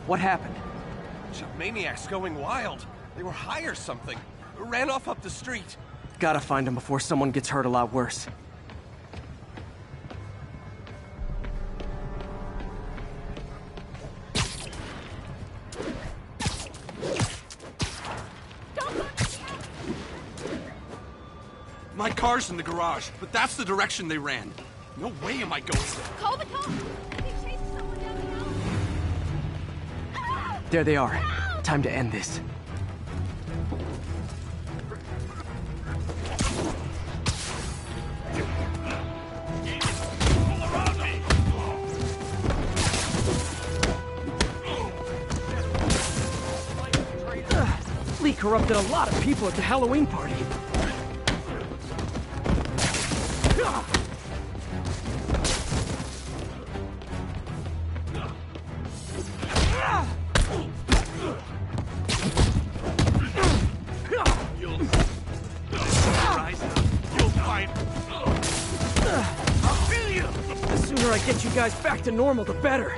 What happened? Bunch of maniacs going wild. They were high or something. Ran off up the street. Gotta find them before someone gets hurt a lot worse. My car's in the garage, but that's the direction they ran. No way am I going there. Call the cops! They chased someone down the alley. There they are. Time to end this. Lee corrupted a lot of people at the Halloween party. The sooner I get you guys back to normal, the better.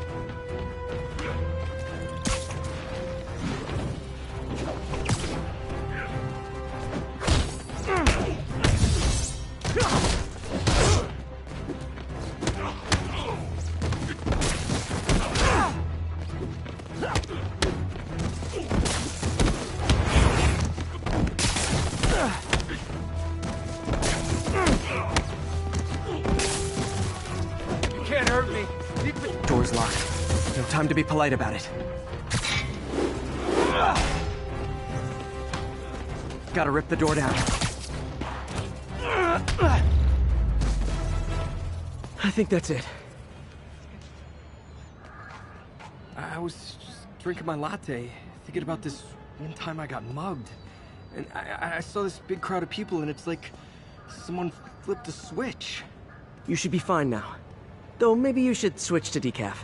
Door's locked. No time to be polite about it. Gotta rip the door down. I think that's it. I was just drinking my latte, thinking about this one time I got mugged. And I saw this big crowd of people, and it's like someone flipped a switch. You should be fine now. Though maybe you should switch to decaf.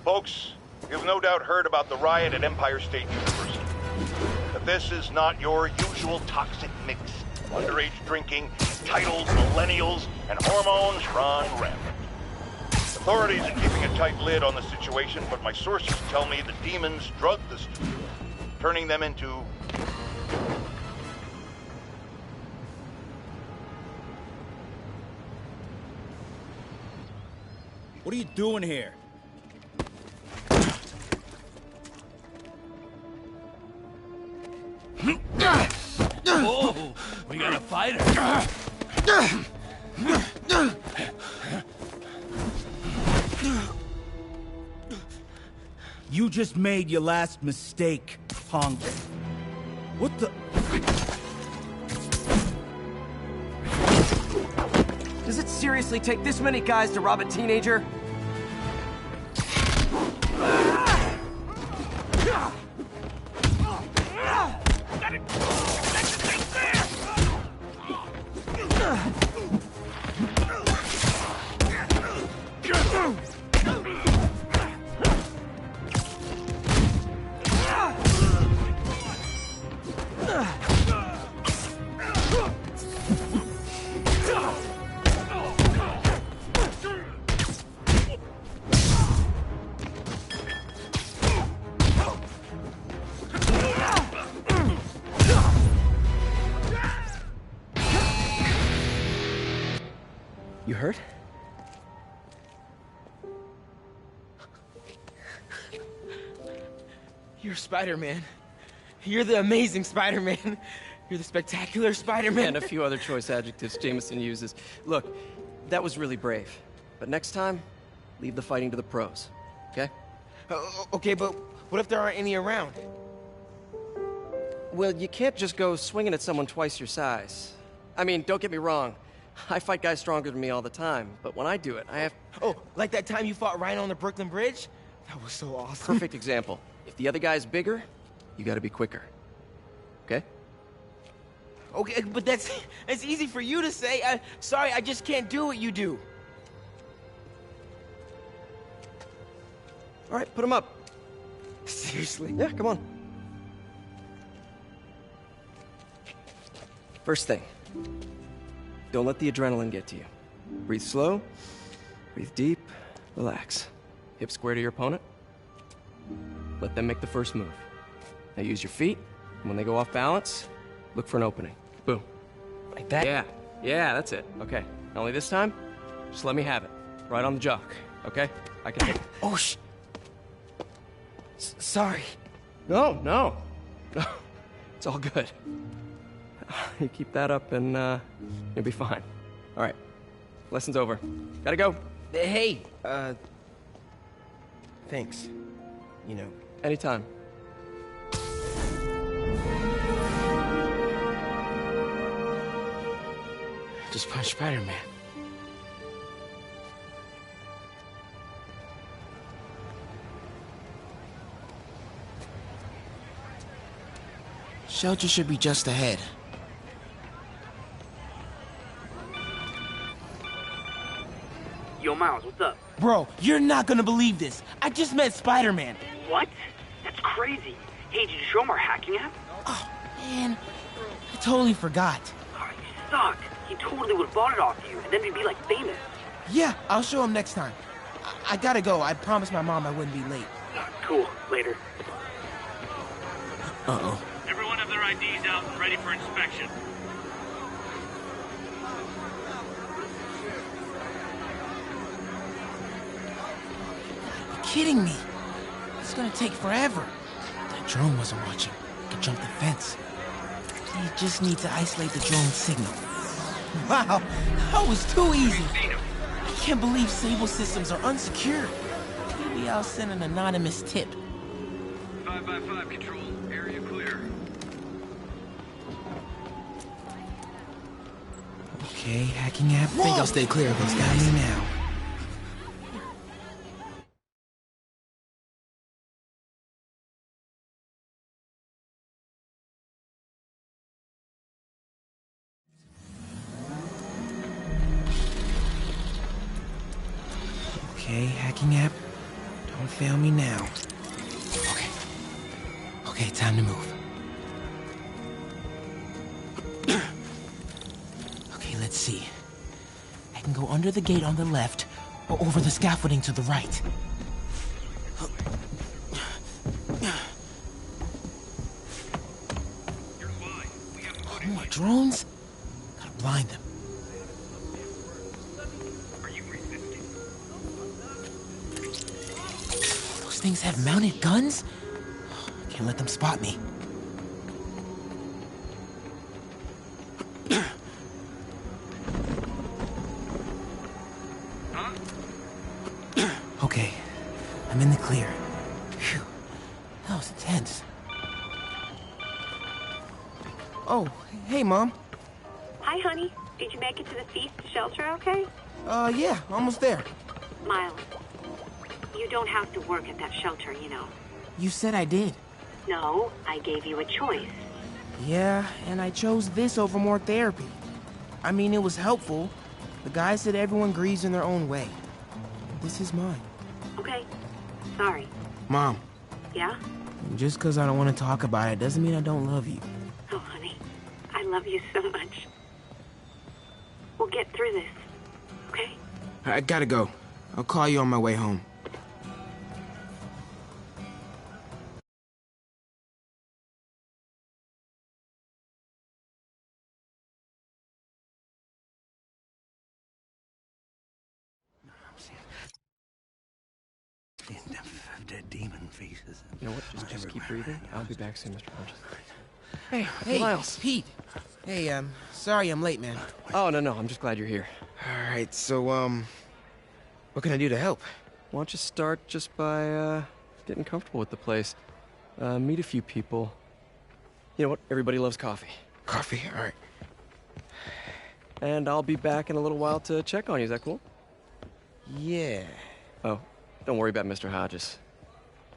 Folks, you've no doubt heard about the riot at Empire State University. If this is not your usual toxic mix of underage drinking, entitled millennials, and hormones run rampant. Authorities are keeping a tight lid on the situation, but my sources tell me the demons drugged the studio, turning them into... What are you doing here? Oh, we got a fighter. You just made your last mistake, punk. What the... Does it seriously take this many guys to rob a teenager? You hurt? You're Spider-Man. You're the amazing Spider-Man. You're the spectacular Spider-Man. And a few other choice adjectives Jameson uses. Look, that was really brave. But next time, leave the fighting to the pros, okay? Okay, but what if there aren't any around? Well, you can't just go swinging at someone twice your size. I mean, don't get me wrong. I fight guys stronger than me all the time, but when I do it, I have... Oh, like that time you fought Rhino on the Brooklyn Bridge? That was so awesome. Perfect example. If the other guy's bigger, you gotta be quicker. Okay? Okay, but that's easy for you to say. Sorry, I just can't do what you do. All right, put him up. Seriously? Yeah, come on. First thing. Don't let the adrenaline get to you. Breathe slow, breathe deep, relax. Hip square to your opponent. Let them make the first move. Now use your feet, and when they go off balance, look for an opening. Boom. Like that? Yeah, that's it. Okay. Only this time, just let me have it. Right on the jock, okay? I can hit. Oh, sorry. No. It's all good. You keep that up and you'll be fine. All right, lesson's over. Gotta go. Hey, thanks. You know. Anytime. Just punch Spider-Man. Shelter should be just ahead. Yo, Miles, what's up? Bro, you're not gonna believe this. I just met Spider-Man. What? That's crazy. Hey, did you show him our hacking app? Oh, man. I totally forgot. Oh, you suck. He totally would have bought it off you, and then we'd be, like, famous. Yeah, I'll show him next time. I gotta go. I promised my mom I wouldn't be late. Cool. Later. Uh-oh. Everyone have their IDs out and ready for inspection. You're kidding me. It's gonna take forever. That drone wasn't watching. Could jump the fence. You just need to isolate the drone signal. Wow, that was too easy. I can't believe Sable systems are unsecured. Maybe I'll send an anonymous tip. 5x5 control. Area clear. Okay, hacking app. Think I'll stay clear of those guys now. Okay, hacking app. Don't fail me now. Okay, time to move. see. I can go under the gate on the left, or over the scaffolding to the right. Oh, more drones? Gotta blind them. Those things have mounted guns? Can't let them spot me. Okay, I'm in the clear. Phew, that was intense. Oh, hey, Mom. Hi, honey. Did you make it to the feast shelter okay? Yeah, almost there. Miles, you don't have to work at that shelter, you know. You said I did. No, I gave you a choice. Yeah, and I chose this over more therapy. I mean, it was helpful. The guy said everyone grieves in their own way. This is mine. Okay. Sorry. Mom. Yeah? Just because I don't want to talk about it doesn't mean I don't love you. Oh, honey. I love you so much. We'll get through this. Okay? I gotta go. I'll call you on my way home. Dead demon faces. You know what? Just keep breathing. I'll be back soon, Mr. Hodges. Hey, Miles. Pete. Hey, sorry I'm late, man. Oh, no. I'm just glad you're here. All right, so, what can I do to help? Why don't you start just by, getting comfortable with the place. Meet a few people. You know what? Everybody loves coffee. Coffee? All right. And I'll be back in a little while to check on you. Is that cool? Yeah. Oh, don't worry about Mr. Hodges.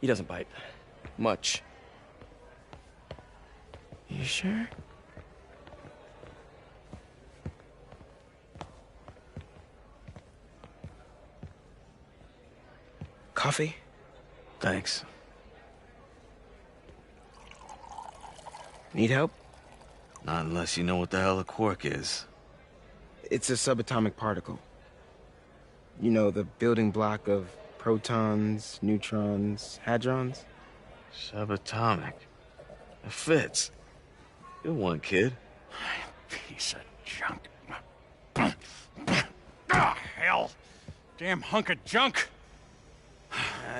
He doesn't bite. Much. You sure? Coffee? Thanks. Need help? Not unless you know what the hell a quark is. It's a subatomic particle. You know, the building block of protons, neutrons, hadrons. Subatomic. It fits. Good one, kid. Piece of junk. Ah, hell. Damn hunk of junk.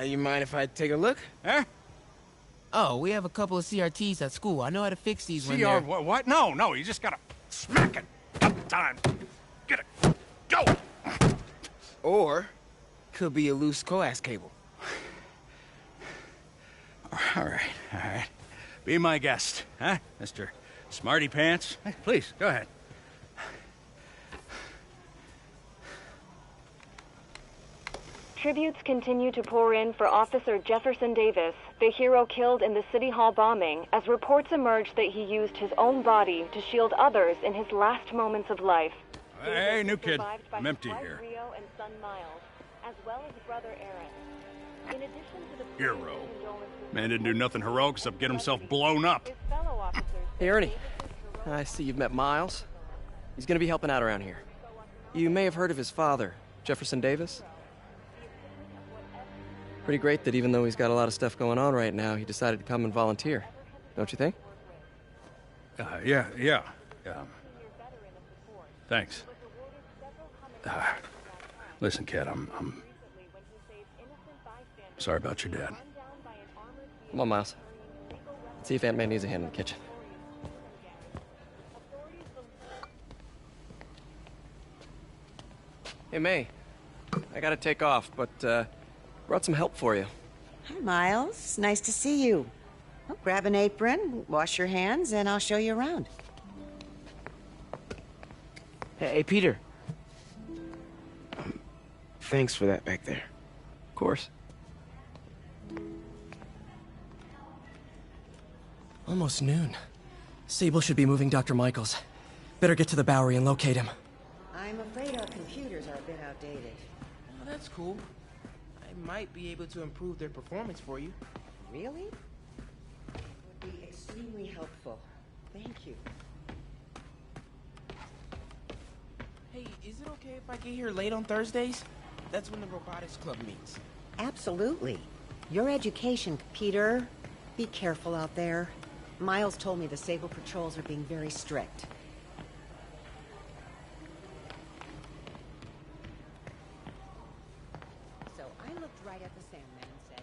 You mind if I take a look? Huh? Oh, we have a couple of CRTs at school. I know how to fix these when CR they're... what? No, you just gotta smack it. Uptime. Get it. Go! Or, could be a loose coax cable. All right. Be my guest, huh, Mr. Smarty Pants? Hey, please, go ahead. Tributes continue to pour in for Officer Jefferson Davis, the hero killed in the City Hall bombing, as reports emerge that he used his own body to shield others in his last moments of life. Hey, new kid. I'm empty here. Rio and son Miles, as well as brother Aaron. In addition to the Hero. Man didn't do nothing heroic except get himself blown up. Hey, Ernie. I see you've met Miles. He's gonna be helping out around here. You may have heard of his father, Jefferson Davis. Pretty great that even though he's got a lot of stuff going on right now, he decided to come and volunteer. Don't you think? Yeah. Thanks. Listen, kid, I'm sorry about your dad. Come on, Miles. Let's see if Aunt May needs a hand in the kitchen. Hey, May. I gotta take off, but, brought some help for you. Hi, Miles. Nice to see you. Well, grab an apron, wash your hands, and I'll show you around. Hey, Peter. Thanks for that back there. Of course. Almost noon. Sable should be moving Dr. Michaels. Better get to the Bowery and locate him. I'm afraid our computers are a bit outdated. Oh, that's cool. I might be able to improve their performance for you. Really? It would be extremely helpful. Thank you. Hey, is it okay if I get here late on Thursdays? That's when the robotics club meets. Absolutely. Your education, Peter. Be careful out there. Miles told me the Sable patrols are being very strict. So I looked right at the Sandman and said,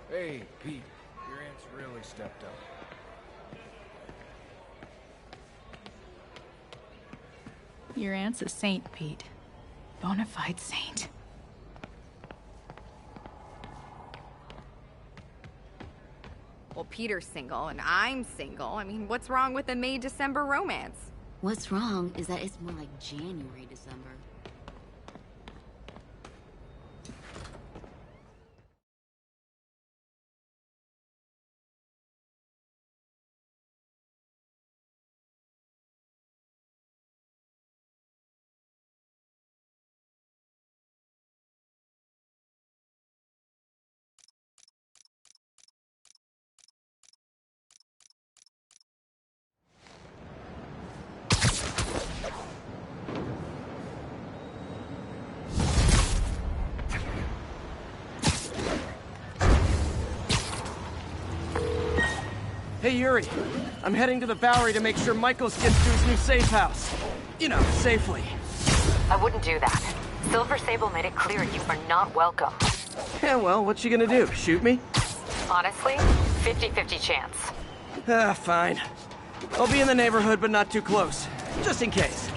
Hey, Pete, your aunt's really stepped up. Your aunt's a saint, Pete. Bona fide saint. Well, Peter's single and I'm single. I mean, what's wrong with a May-December romance? What's wrong is that it's more like January, December. Hey, Yuri. I'm heading to the Bowery to make sure Michaels gets to his new safe house. You know, safely. I wouldn't do that. Silver Sable made it clear you are not welcome. Yeah, well, what you gonna do? Shoot me? Honestly, 50-50 chance. Ah, fine. I'll be in the neighborhood, but not too close. Just in case.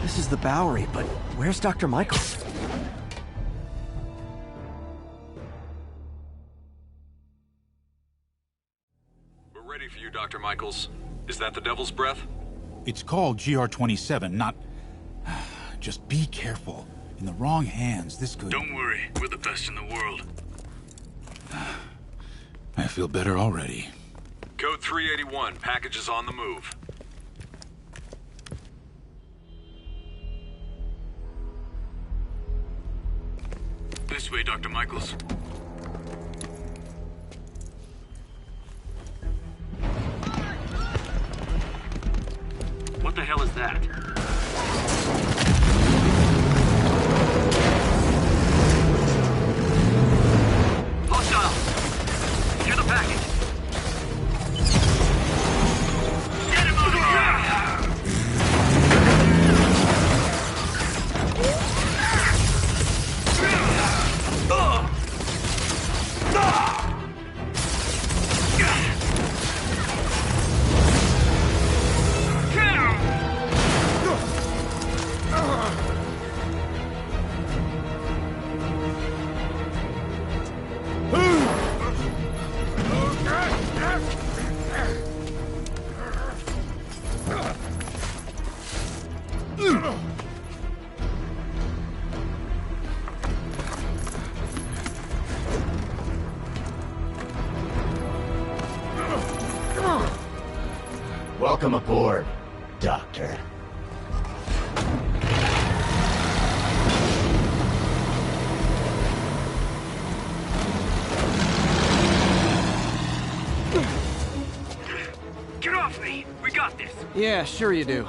This is the Bowery, but where's Dr. Michaels? We're ready for you, Dr. Michaels. Is that the Devil's Breath? It's called GR-27, not... Just be careful. In the wrong hands, this could... Don't worry, we're the best in the world. I feel better already. Code 381, package is on the move. This way, Dr. Michaels. What the hell is that? Hostile! Near the package! Get him out of Welcome aboard, Doctor. Get off me! We got this! Yeah, sure you do.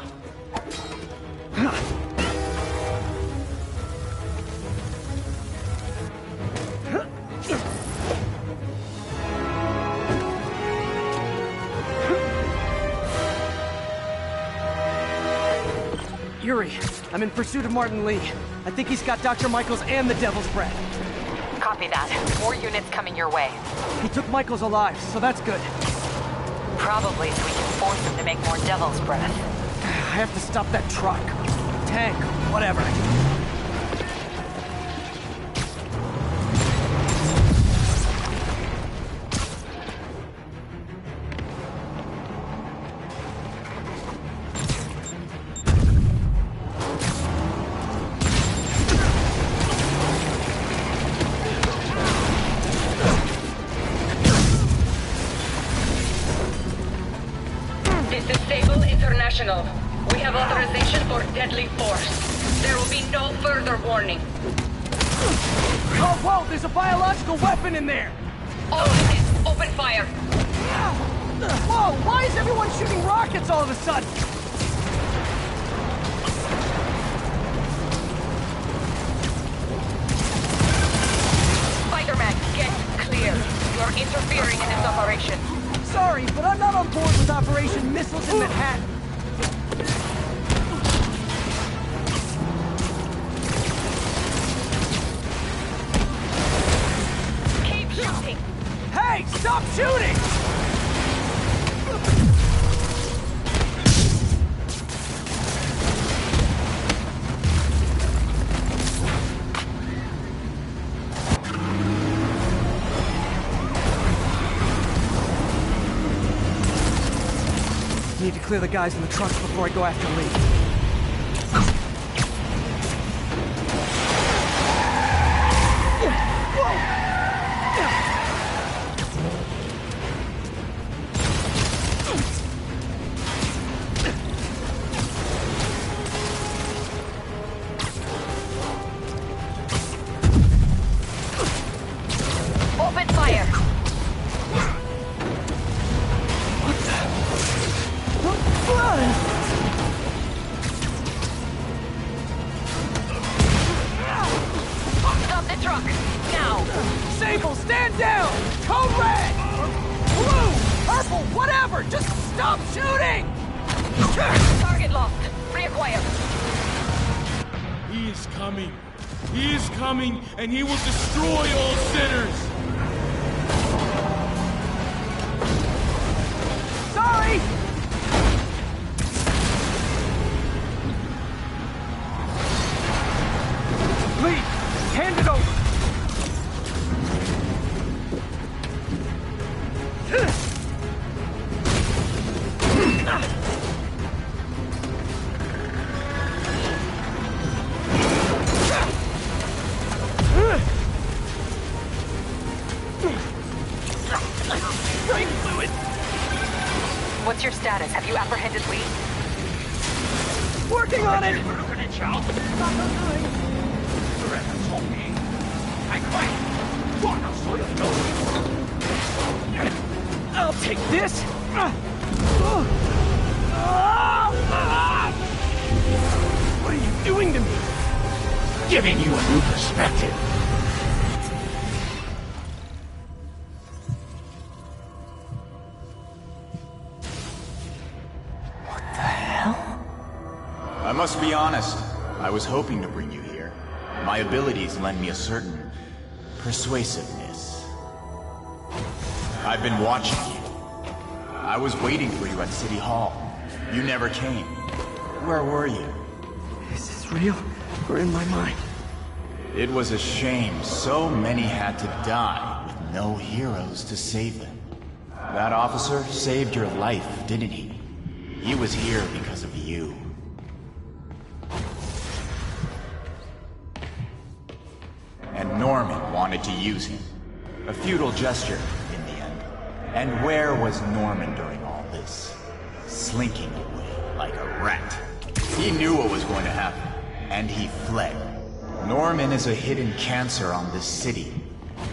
Yuri, I'm in pursuit of Martin Lee. I think he's got Dr. Michaels and the Devil's Breath. Copy that. More units coming your way. He took Michaels alive, so that's good. Probably so we can force him to make more Devil's Breath. I have to stop that truck. Tank, whatever. Sentinel. We have authorization for deadly force. There will be no further warning. Oh, whoa! There's a biological weapon in there! All units, open fire! Whoa! Why is everyone shooting rockets all of a sudden? Spiderman, get clear. You're interfering in this operation. Sorry, but I'm not on board with Operation Missiles in Manhattan. Keep shooting! Hey, stop shooting! Need to clear the guys in the trucks before I go after Lee. Open fire! Stop the truck! Now! Sable, stand down! Code red! Blue! Purple! Whatever! Just stop shooting! Target lost. Reacquire. He is coming. He is coming, and he will destroy all sinners! Sorry! Lee, hand it over! Brain fluid! What's your status? Have you apprehended Lee? Working on it! I'll take this! What are you doing to me? Giving you a new perspective. I must be honest. I was hoping to bring you here. My abilities lend me a certain persuasiveness. I've been watching you. I was waiting for you at City Hall. You never came. Where were you? Is this real or in my mind? It was a shame so many had to die with no heroes to save them. That officer saved your life, didn't he? He was here because of you. And Norman wanted to use him. A futile gesture, in the end. And where was Norman during all this? Slinking away like a rat. He knew what was going to happen, and he fled. Norman is a hidden cancer on this city.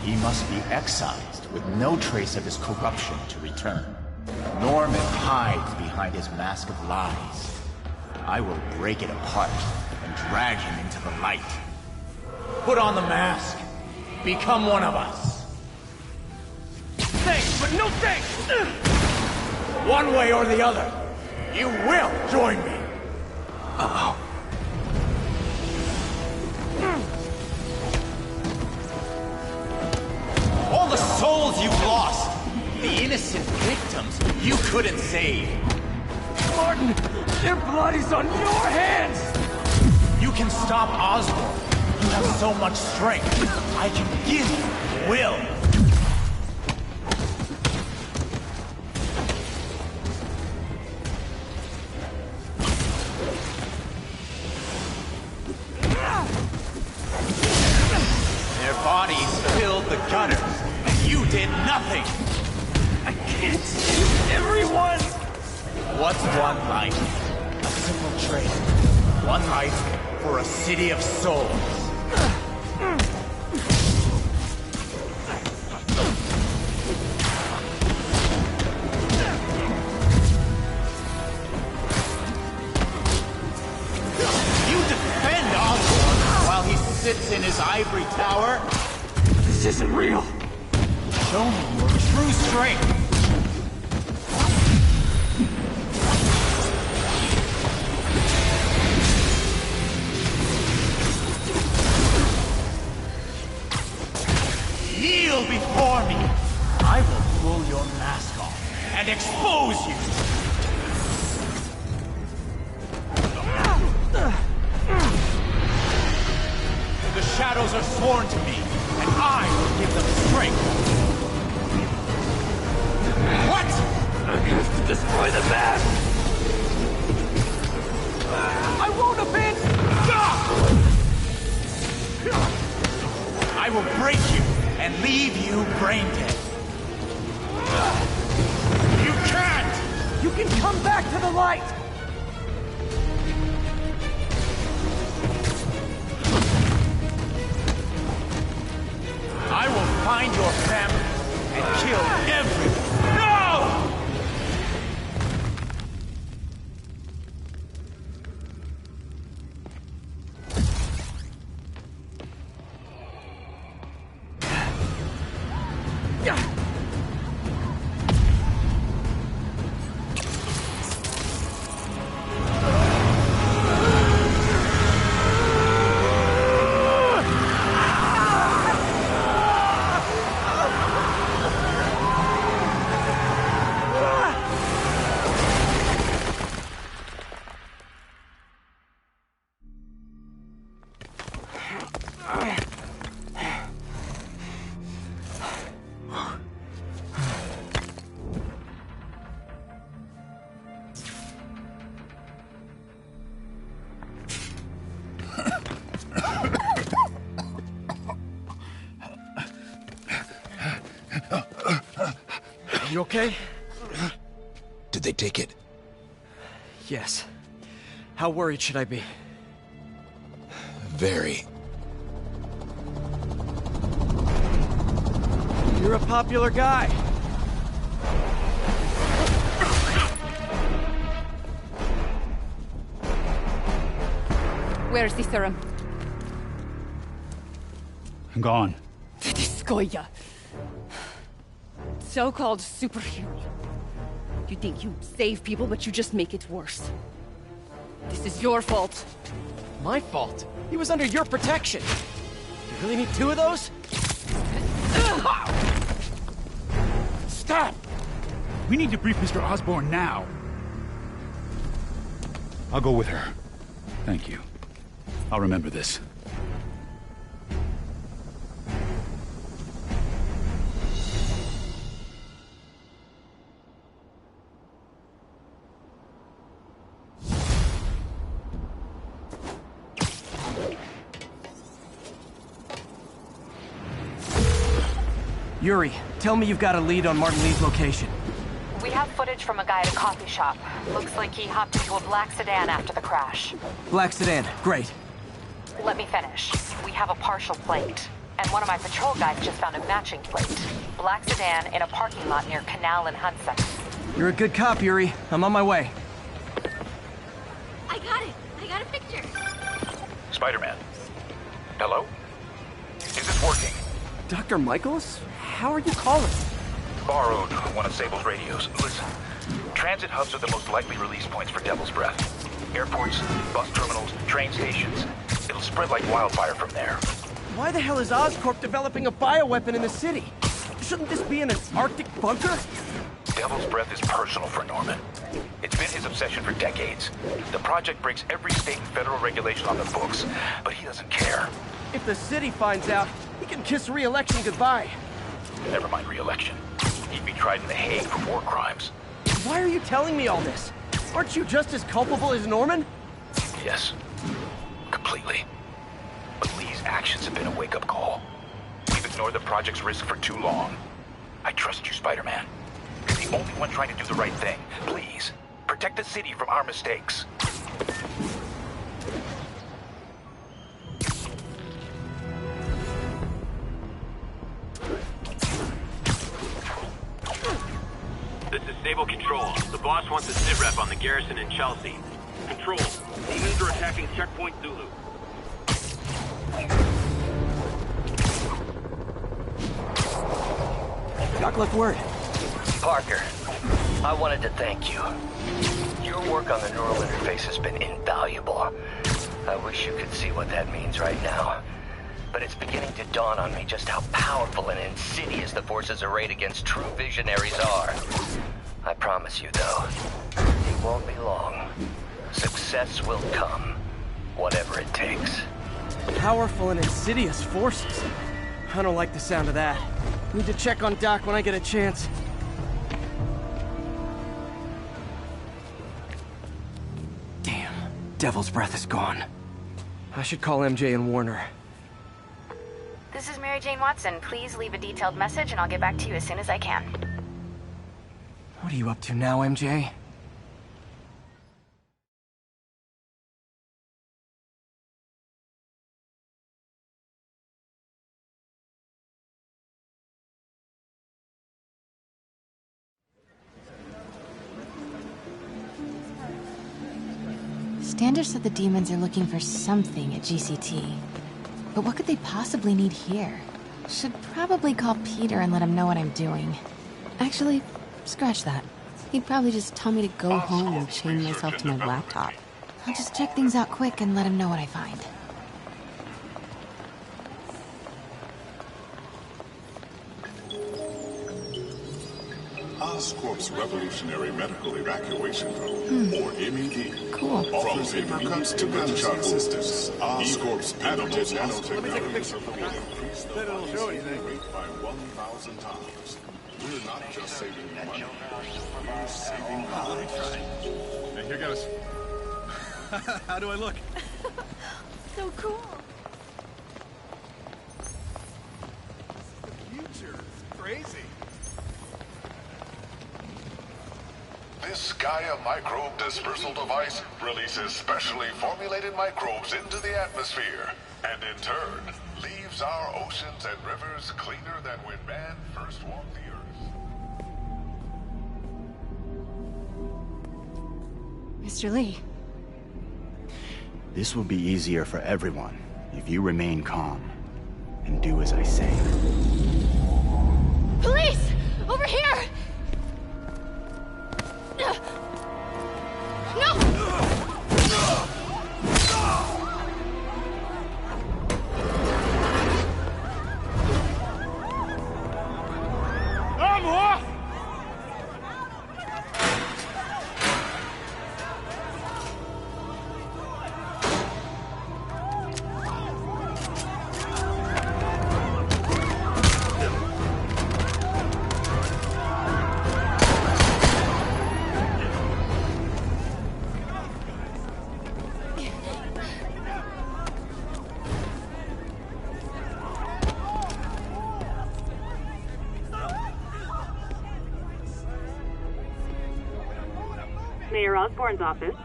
He must be excised with no trace of his corruption to return. Norman hides behind his mask of lies. I will break it apart and drag him into the light. Put on the mask. Become one of us. Thanks, but no thanks! One way or the other, you will join me. Uh-oh. All the souls you've lost, the innocent victims you couldn't save. Martin, their blood is on your hands! You can stop Osborn. You have so much strength. I can give you will. Their bodies filled the gutters, and you did nothing. I can't save everyone! What's one life? One life for a city of souls. You defend Osborn while he sits in his ivory tower? This isn't real. Show me your true strength. Kneel before me. I will pull your mask off and expose you. The shadows are sworn to me, and I will give them strength. What? I have to destroy the mask. I won't abandon. I will break you and leave you brain dead. You can't! You can come back to the light! I will find your family and kill everyone. No! You okay? Did they take it? Yes. How worried should I be? Very. You're a popular guy. Where's the serum? I'm gone. Skoya. So-called superhero. You think you save people, but you just make it worse. This is your fault. My fault? He was under your protection. You really need two of those? Stop! We need to brief Mr. Osborn now. I'll go with her. Thank you. I'll remember this. Yuri, tell me you've got a lead on Martin Lee's location. We have footage from a guy at a coffee shop. Looks like he hopped into a black sedan after the crash. Black sedan, great. Let me finish. We have a partial plate. And one of my patrol guys just found a matching plate. Black sedan in a parking lot near Canal and Hudson. You're a good cop, Yuri. I'm on my way. I got it. I got a picture. Spiderman. Hello? Is this working? Dr. Michaels? How are you calling? Borrowed one of Sable's radios. Listen, transit hubs are the most likely release points for Devil's Breath. Airports, bus terminals, train stations. It'll spread like wildfire from there. Why the hell is Oscorp developing a bioweapon in the city? Shouldn't this be in an Arctic bunker? Devil's Breath is personal for Norman. It's been his obsession for decades. The project breaks every state and federal regulation on the books, but he doesn't care. If the city finds out, he can kiss re-election goodbye. Never mind re-election. He'd be tried in The Hague for war crimes. Why are you telling me all this? Aren't you just as culpable as Norman? Yes. Completely. But Lee's actions have been a wake-up call. We've ignored the project's risk for too long. I trust you, Spider-Man. You're the only one trying to do the right thing. Please, protect the city from our mistakes. Control, the boss wants a sit rep on the garrison in Chelsea. Control, demons are attacking Checkpoint Zulu. Doc left word. Parker, I wanted to thank you. Your work on the neural interface has been invaluable. I wish you could see what that means right now. But it's beginning to dawn on me just how powerful and insidious the forces arrayed against true visionaries are. I promise you, though, it won't be long. Success will come, whatever it takes. Powerful and insidious forces? I don't like the sound of that. Need to check on Doc when I get a chance. Damn, Devil's Breath is gone. I should call MJ and warn her. This is Mary Jane Watson. Please leave a detailed message and I'll get back to you as soon as I can. What are you up to now, MJ? Standard said the demons are looking for something at GCT. But what could they possibly need here? Should probably call Peter and let him know what I'm doing. Actually, scratch that. He'd probably just tell me to go home and chain myself to my laptop. I'll just check things out quick and let him know what I find. Oscorp's Revolutionary Medical Evacuation Drone, or MED. Cool. Offers papercuts to gunshot systems. Oscorp's patented nanotechnology will increase the rate by 1,000 times. We're not just saving money, we're saving lives. Hey, here goes. How do I look? So cool. Future. It's crazy. This Gaia microbe dispersal device releases specially formulated microbes into the atmosphere, and in turn, leaves our oceans and rivers cleaner than when man first walked the earth. Mr. Lee. This will be easier for everyone if you remain calm and do as I say. Police! Over here! No! I'm off! Mayor Osborn's office.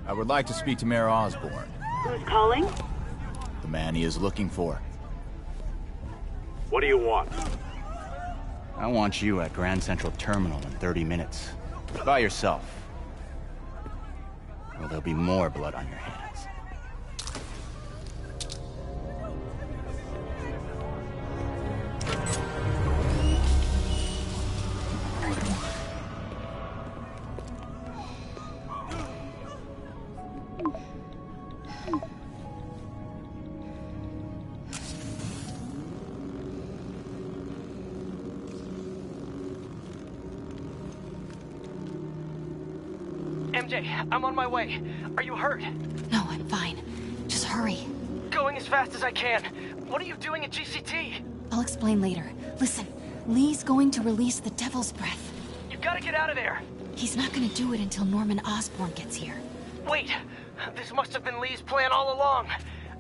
I would like to speak to Mayor Osborn. Who's calling? The man he is looking for. What do you want? I want you at Grand Central Terminal in 30 minutes. By yourself. Or there'll be more blood on your hands. MJ, I'm on my way. Are you hurt? No, I'm fine. Just hurry. Going as fast as I can. What are you doing at GCT? I'll explain later. Listen, Lee's going to release the Devil's Breath. You gotta get out of there. He's not gonna do it until Norman Osborn gets here. Wait, this must have been Lee's plan all along.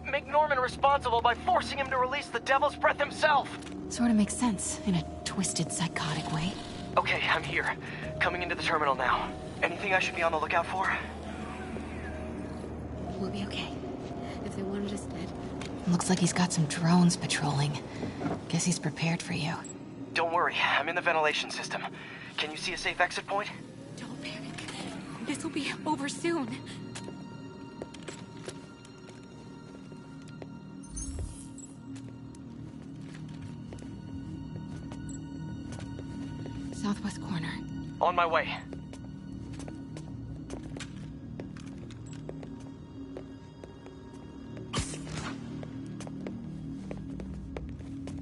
Make Norman responsible by forcing him to release the Devil's Breath himself. Sort of makes sense, in a twisted, psychotic way. Okay, I'm here. Coming into the terminal now. Anything I should be on the lookout for? We'll be okay. If they wanted us dead. Looks like he's got some drones patrolling. Guess he's prepared for you. Don't worry, I'm in the ventilation system. Can you see a safe exit point? Don't This'll be over soon. Southwest corner. On my way.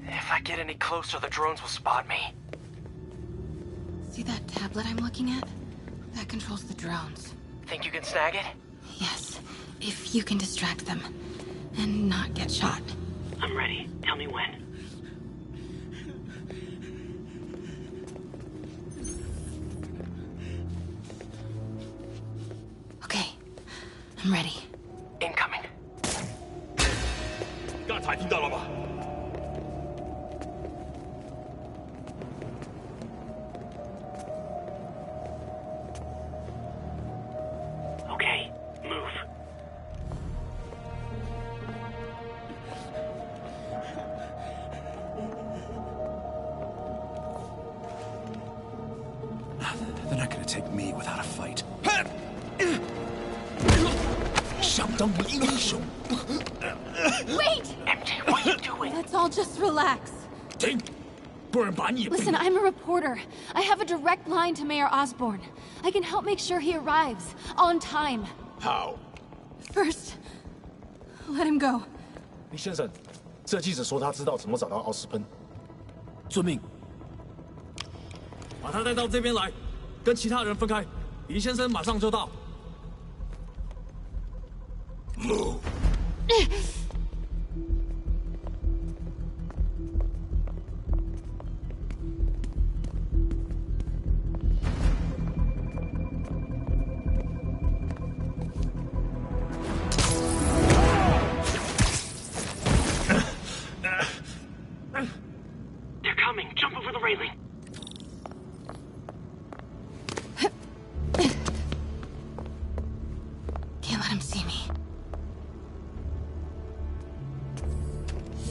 If I get any closer, the drones will spot me. See that tablet I'm looking at? That controls the drones. Think you can snag it? Yes, if you can distract them and not get shot. I'm ready. Tell me when. Okay, I'm ready. Incoming. 刚才听到了吗？ Okay, move. They're not gonna take me without a fight. 想当英雄。 Wait! MJ, what are you doing? Let's all just relax. 停！不然把你也 Listen, I'm a reporter. I have a direct line to Mayor Osborn. I can help make sure he arrives on time. How? First, let him go. 李先生，这记者说他知道怎么找到奥斯喷。遵命。把他带到这边来，跟其他人分开。李先生马上就到。Move. They're coming. Jump over the railing. Can't let him see me.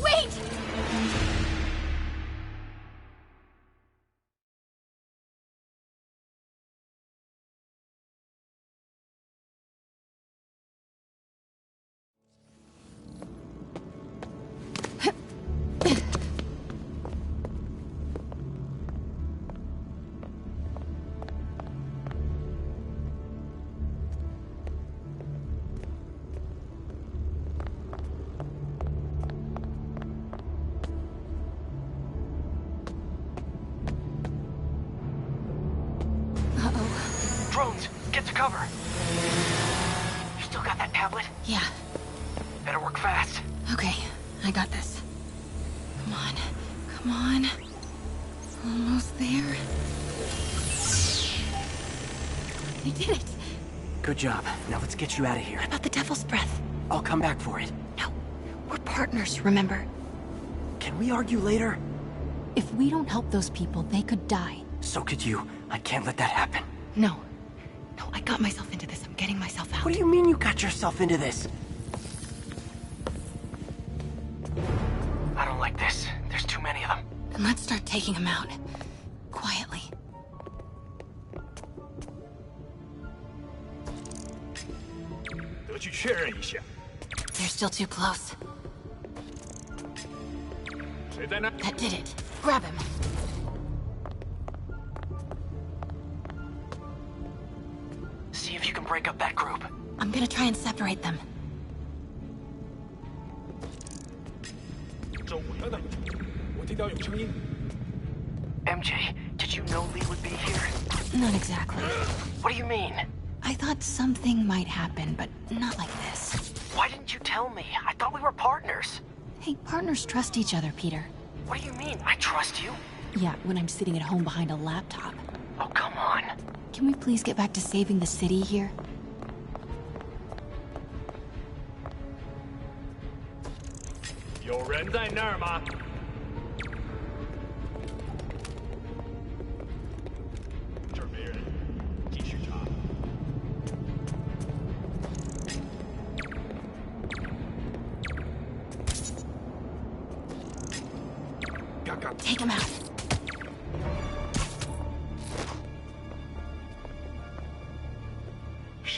Wait! Drones, get to cover. You still got that tablet? Yeah. Better work fast. Okay, I got this. Come on. Come on. Almost there. They did it! Good job. Now let's get you out of here. What about the Devil's Breath? I'll come back for it. No. We're partners, remember? Can we argue later? If we don't help those people, they could die. So could you. I can't let that happen. No. No, I got myself into this. I'm getting myself out. What do you mean you got yourself into this? I don't like this. There's too many of them. Then let's start taking them out. Quietly. They're still too close. That did it. Grab him. See if you can break up that group. I'm gonna try and separate them. MJ, did you know Lee would be here? Not exactly. What do you mean? I thought something might happen, but not like this. Why didn't you tell me? I thought we were partners. Hey, partners trust each other, Peter. What do you mean? I trust you. Yeah, when I'm sitting at home behind a laptop. Oh, come on. Can we please get back to saving the city here? Take him out.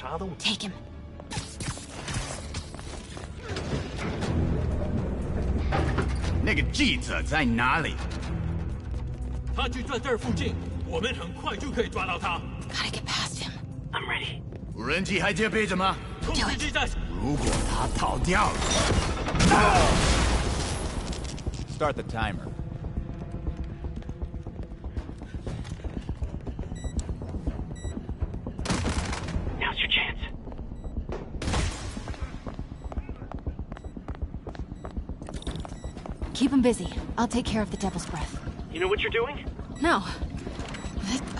插动。Take him. 那个记者在哪里？他就在这儿附近，我们很快就可以抓到他。Gotta get past him. I'm ready. 无人机还戒备着吗？控制机在。如果他逃掉了 Start the timer. Now's your chance. Keep him busy. I'll take care of the Devil's Breath. You know what you're doing? No.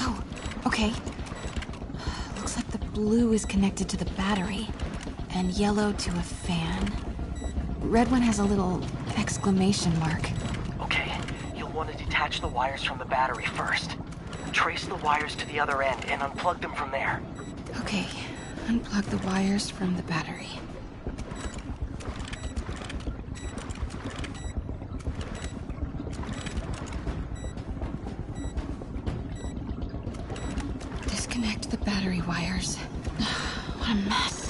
Oh, okay. Looks like the blue is connected to the battery, and yellow to a fan. Red one has a little exclamation mark. Okay, you'll want to detach the wires from the battery first. Trace the wires to the other end and unplug them from there. Okay, unplug the wires from the battery. Disconnect the battery wires. What a mess.